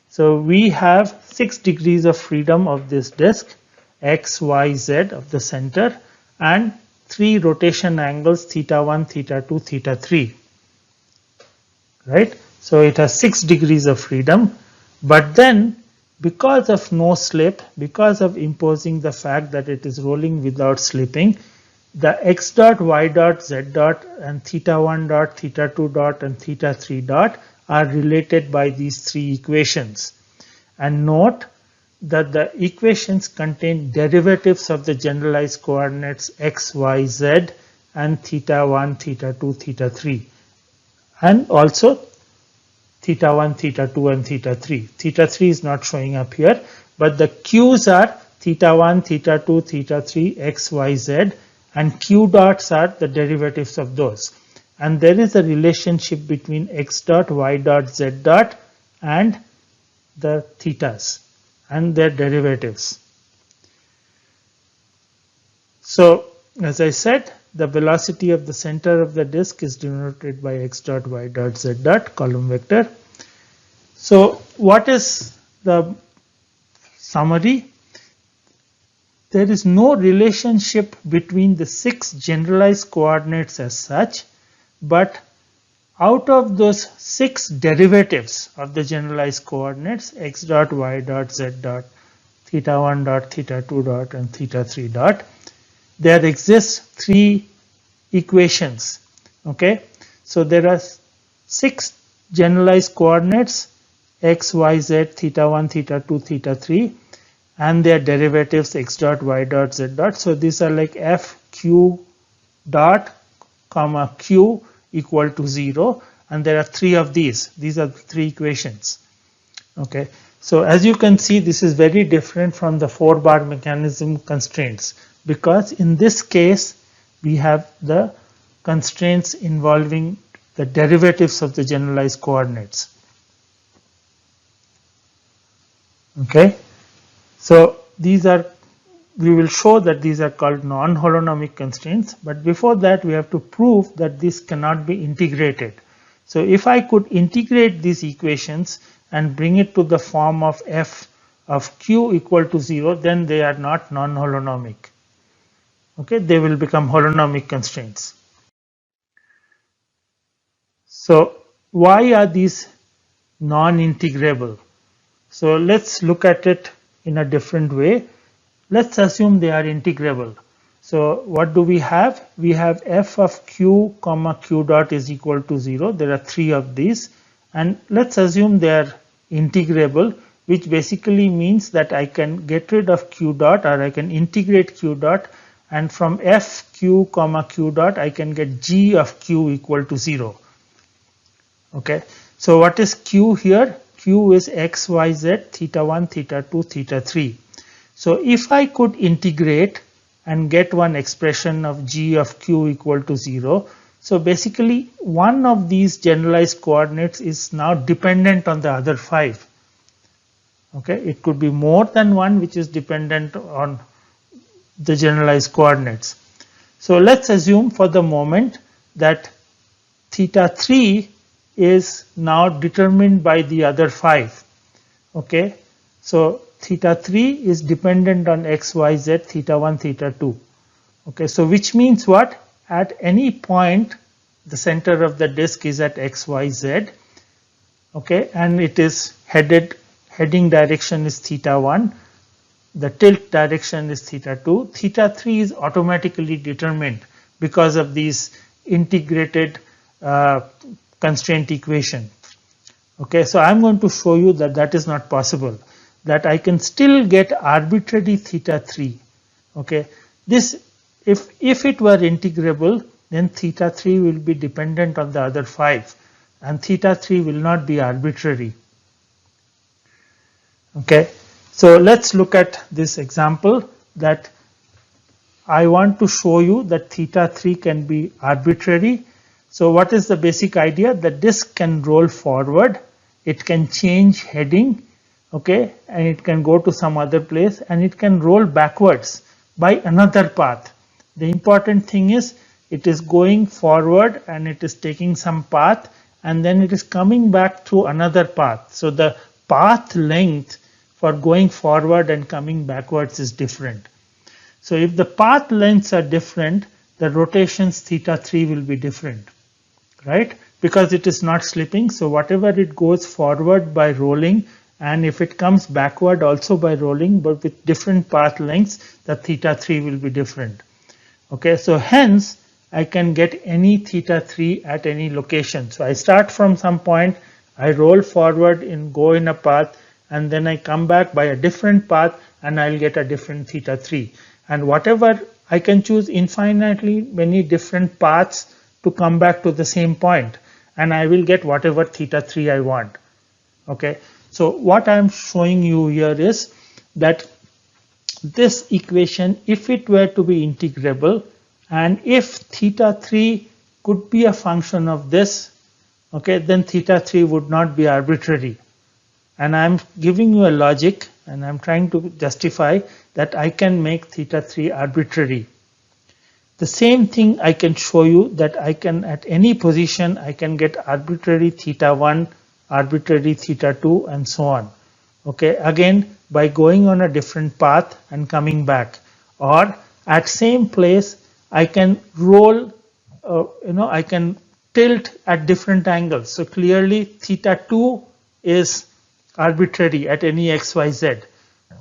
So we have 6 degrees of freedom of this disk, x, y, z of the center, and 3 rotation angles, theta 1, theta 2, theta 3. Right? So it has 6 degrees of freedom, but then because of no slip, because of imposing the fact that it is rolling without slipping, the x dot, y dot, z dot, and theta 1 dot, theta 2 dot, and theta 3 dot are related by these 3 equations. And note that the equations contain derivatives of the generalized coordinates x, y, z, and theta 1, theta 2, theta 3, and also theta 1, theta 2, and theta 3. Theta 3 is not showing up here, but the q's are theta 1, theta 2, theta 3, x, y, z, and q dots are the derivatives of those. And there is a relationship between x dot, y dot, z dot, and the thetas and their derivatives. So as I said, the velocity of the center of the disk is denoted by x dot, y dot, z dot, column vector. So what is the summary? There is no relationship between the 6 generalized coordinates as such, but out of those 6 derivatives of the generalized coordinates, x dot, y dot, z dot, theta 1 dot, theta 2 dot, and theta 3 dot, there exists 3 equations. Okay, so there are 6 generalized coordinates, x, y, z, theta 1, theta 2, theta 3, and their derivatives x dot, y dot, z dot. So these are like f, q dot, comma q equal to 0, and there are 3 of these. These are 3 equations. Okay, so as you can see, this is very different from the 4-bar mechanism constraints, because in this case we have the constraints involving the derivatives of the generalized coordinates. Okay, so these are, we will show that these are called non-holonomic constraints, but before that we have to prove that this cannot be integrated. So if I could integrate these equations and bring it to the form of f of q equal to 0, then they are not non-holonomic. Okay, they will become holonomic constraints. So why are these non-integrable? So let's look at it in a different way. Let's assume they are integrable. So what do we have? We have f of q comma q dot is equal to 0. There are three of these, and let's assume they are integrable, which basically means that I can get rid of q dot, or I can integrate q dot, and from f q comma q dot I can get g of q equal to 0. Okay, so what is q here? Q is x, y, z, theta 1, theta 2, theta 3. So if I could integrate and get one expression of g of q equal to 0, so basically one of these generalized coordinates is now dependent on the other 5. Okay, it could be more than one which is dependent on the generalized coordinates. So let's assume for the moment that theta 3 is now determined by the other 5. Okay, so theta 3 is dependent on x, y, z, theta 1, theta 2. Okay, so which means what? At any point, the center of the disk is at x, y, z. Okay, and it is heading direction is theta 1. The tilt direction is theta 2. Theta 3 is automatically determined because of these integrated constraint equation. Okay, so I'm going to show you that that is not possible, that I can still get arbitrary theta 3. Okay, this if it were integrable, then theta 3 will be dependent on the other 5, and theta 3 will not be arbitrary. Okay, so let's look at this example that I want to show you that theta 3 can be arbitrary. So what is the basic idea? The disk can roll forward, it can change heading, okay, and it can go to some other place, and it can roll backwards by another path. The important thing is it is going forward and it is taking some path, and then it is coming back through another path. So the path length for going forward and coming backwards is different. So if the path lengths are different, the rotations theta 3 will be different, right? Because it is not slipping, so whatever it goes forward by rolling, and if it comes backward also by rolling, but with different path lengths, the theta 3 will be different. Okay, so hence I can get any theta 3 at any location. So I start from some point, I roll forward and go in a path, and then I come back by a different path and I'll get a different theta 3. And whatever, I can choose infinitely many different paths to come back to the same point, and I will get whatever theta 3 I want. Okay, so what I'm showing you here is that this equation, if it were to be integrable, and if theta 3 could be a function of this, okay, then theta 3 would not be arbitrary. And I'm giving you a logic, and I'm trying to justify that I can make theta 3 arbitrary. The same thing I can show you, that I can at any position I can get arbitrary theta 1, arbitrary theta 2, and so on. Okay, again by going on a different path and coming back, or at same place I can roll, I can tilt at different angles. So clearly theta 2 is arbitrary at any x, y, z.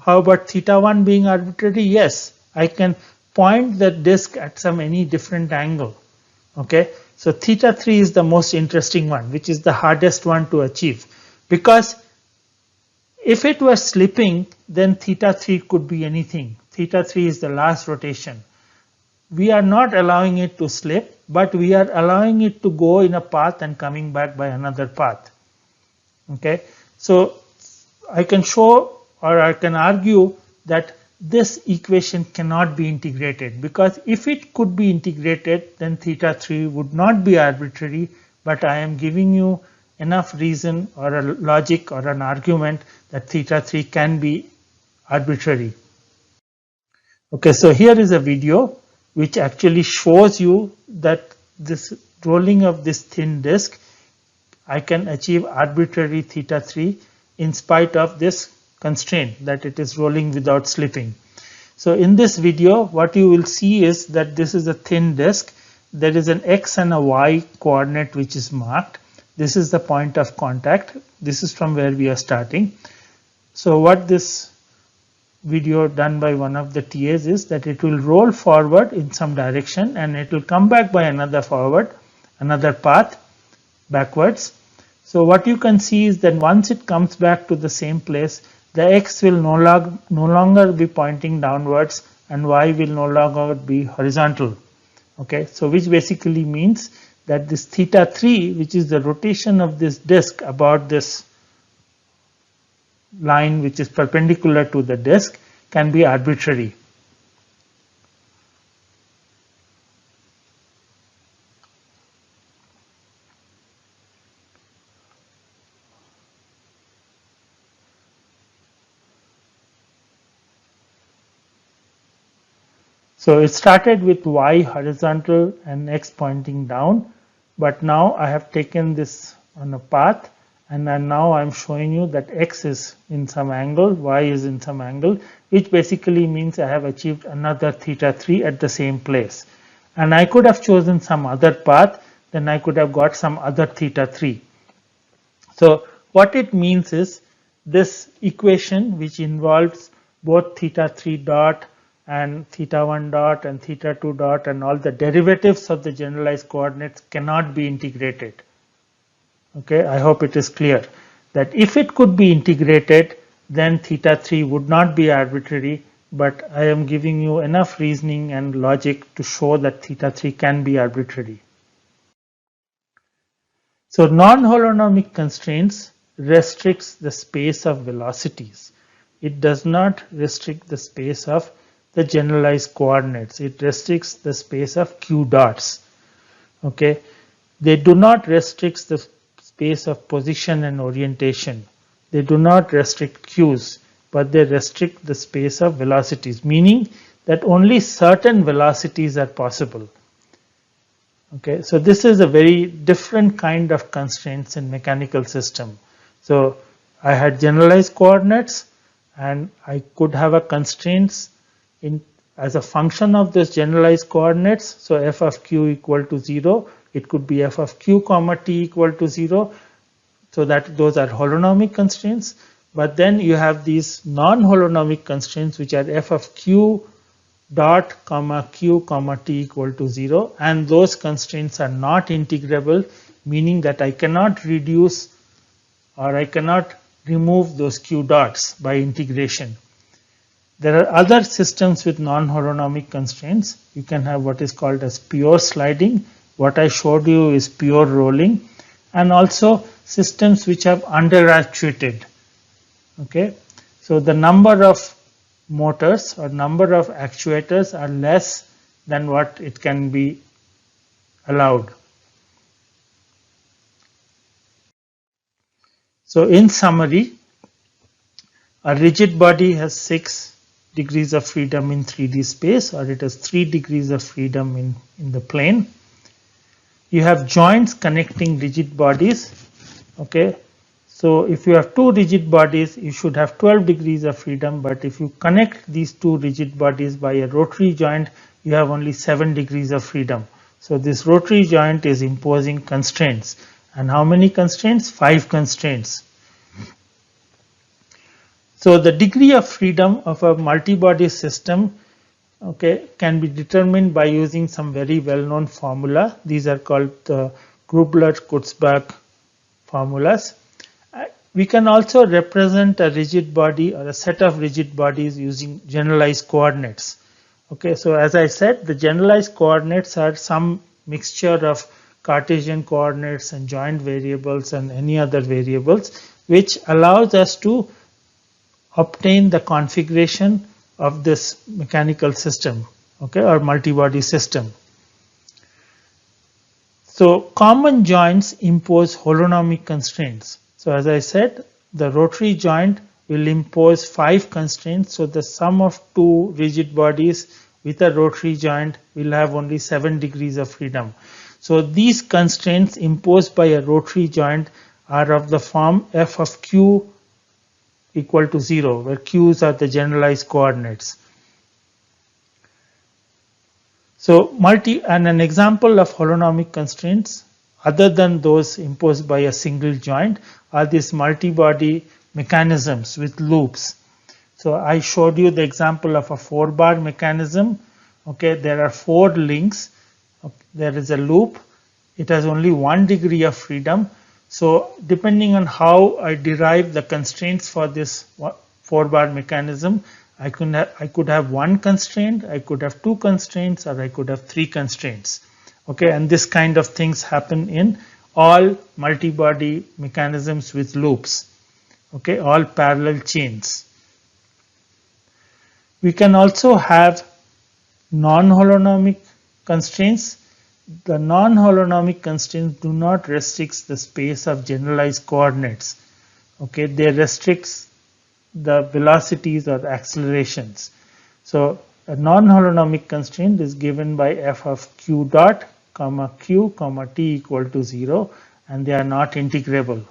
How about theta 1 being arbitrary? Yes, I can point the disk at some any different angle. Okay, so theta 3 is the most interesting one, which is the hardest one to achieve, because if it were slipping, then theta 3 could be anything. Theta 3 is the last rotation. We are not allowing it to slip, but we are allowing it to go in a path and coming back by another path. Okay, so I can show, or I can argue, that this equation cannot be integrated, because if it could be integrated, then theta 3 would not be arbitrary, but I am giving you enough reason or a logic or an argument that theta 3 can be arbitrary. Okay, so here is a video which actually shows you that this rolling of this thin disk, I can achieve arbitrary theta 3 in spite of this constraint that it is rolling without slipping. So in this video, what you will see is that this is a thin disk. There is an x and a y coordinate which is marked. This is the point of contact. This is from where we are starting. So what this video done by one of the TAs is that it will roll forward in some direction and it will come back by another path backwards. So what you can see is that once it comes back to the same place, the x will no longer be pointing downwards and y will no longer be horizontal. Okay, so which basically means that this theta 3, which is the rotation of this disk about this line which is perpendicular to the disk, can be arbitrary. So it started with y horizontal and x pointing down, but now I have taken this on a path, and then now I'm showing you that x is in some angle, y is in some angle, which basically means I have achieved another theta 3 at the same place. And I could have chosen some other path, then I could have got some other theta 3. So what it means is this equation, which involves both theta 3 dot and theta 1 dot and theta 2 dot and all the derivatives of the generalized coordinates, cannot be integrated. Okay, I hope it is clear that if it could be integrated, then theta 3 would not be arbitrary, but I am giving you enough reasoning and logic to show that theta 3 can be arbitrary. So non-holonomic constraints restricts the space of velocities. It does not restrict the space of the generalized coordinates. It restricts the space of q dots. Okay, they do not restrict the space of position and orientation. They do not restrict q's, but they restrict the space of velocities, meaning that only certain velocities are possible. Okay, so this is a very different kind of constraints in mechanical system. So I had generalized coordinates and I could have a constraints as a function of this generalized coordinates. So f of q equal to 0, it could be f of q comma t equal to 0. So that those are holonomic constraints. But then you have these non-holonomic constraints, which are f of q dot comma q comma t equal to 0, and those constraints are not integrable, meaning that I cannot reduce or I cannot remove those q dots by integration. There are other systems with non-holonomic constraints. You can have what is called as pure sliding. What I showed you is pure rolling, and also systems which have underactuated. Okay, so the number of motors or number of actuators are less than what it can be allowed. So in summary, a rigid body has 6 degrees of freedom in 3D space, or it has 3 degrees of freedom in the plane. You have joints connecting rigid bodies. Okay, so if you have 2 rigid bodies, you should have 12 degrees of freedom, but if you connect these 2 rigid bodies by a rotary joint, you have only 7 degrees of freedom. So this rotary joint is imposing constraints. And how many constraints? 5 constraints. So the degree of freedom of a multi-body system, okay, can be determined by using some very well-known formula. These are called the Grubler-Kurzbach formulas. We can also represent a rigid body or a set of rigid bodies using generalized coordinates. Okay, so as I said, the generalized coordinates are some mixture of Cartesian coordinates and joint variables and any other variables, which allows us to obtain the configuration of this mechanical system, okay, or multi-body system. So common joints impose holonomic constraints. So as I said, the rotary joint will impose 5 constraints. So the sum of 2 rigid bodies with a rotary joint will have only 7 degrees of freedom. So these constraints imposed by a rotary joint are of the form f of q equal to 0, where q's are the generalized coordinates. So an example of holonomic constraints other than those imposed by a single joint are these multi-body mechanisms with loops. So I showed you the example of a 4-bar mechanism. Okay, there are 4 links. Okay, there is a loop. It has only 1 degree of freedom. So depending on how I derive the constraints for this 4-bar mechanism, I could have 1 constraint, I could have 2 constraints, or I could have 3 constraints. Okay, and this kind of things happen in all multi-body mechanisms with loops. Okay, all parallel chains. We can also have non-holonomic constraints. The non-holonomic constraints do not restrict the space of generalized coordinates. Okay, they restrict the velocities or accelerations. So a non-holonomic constraint is given by f of q dot, comma q, comma t equal to 0, and they are not integrable.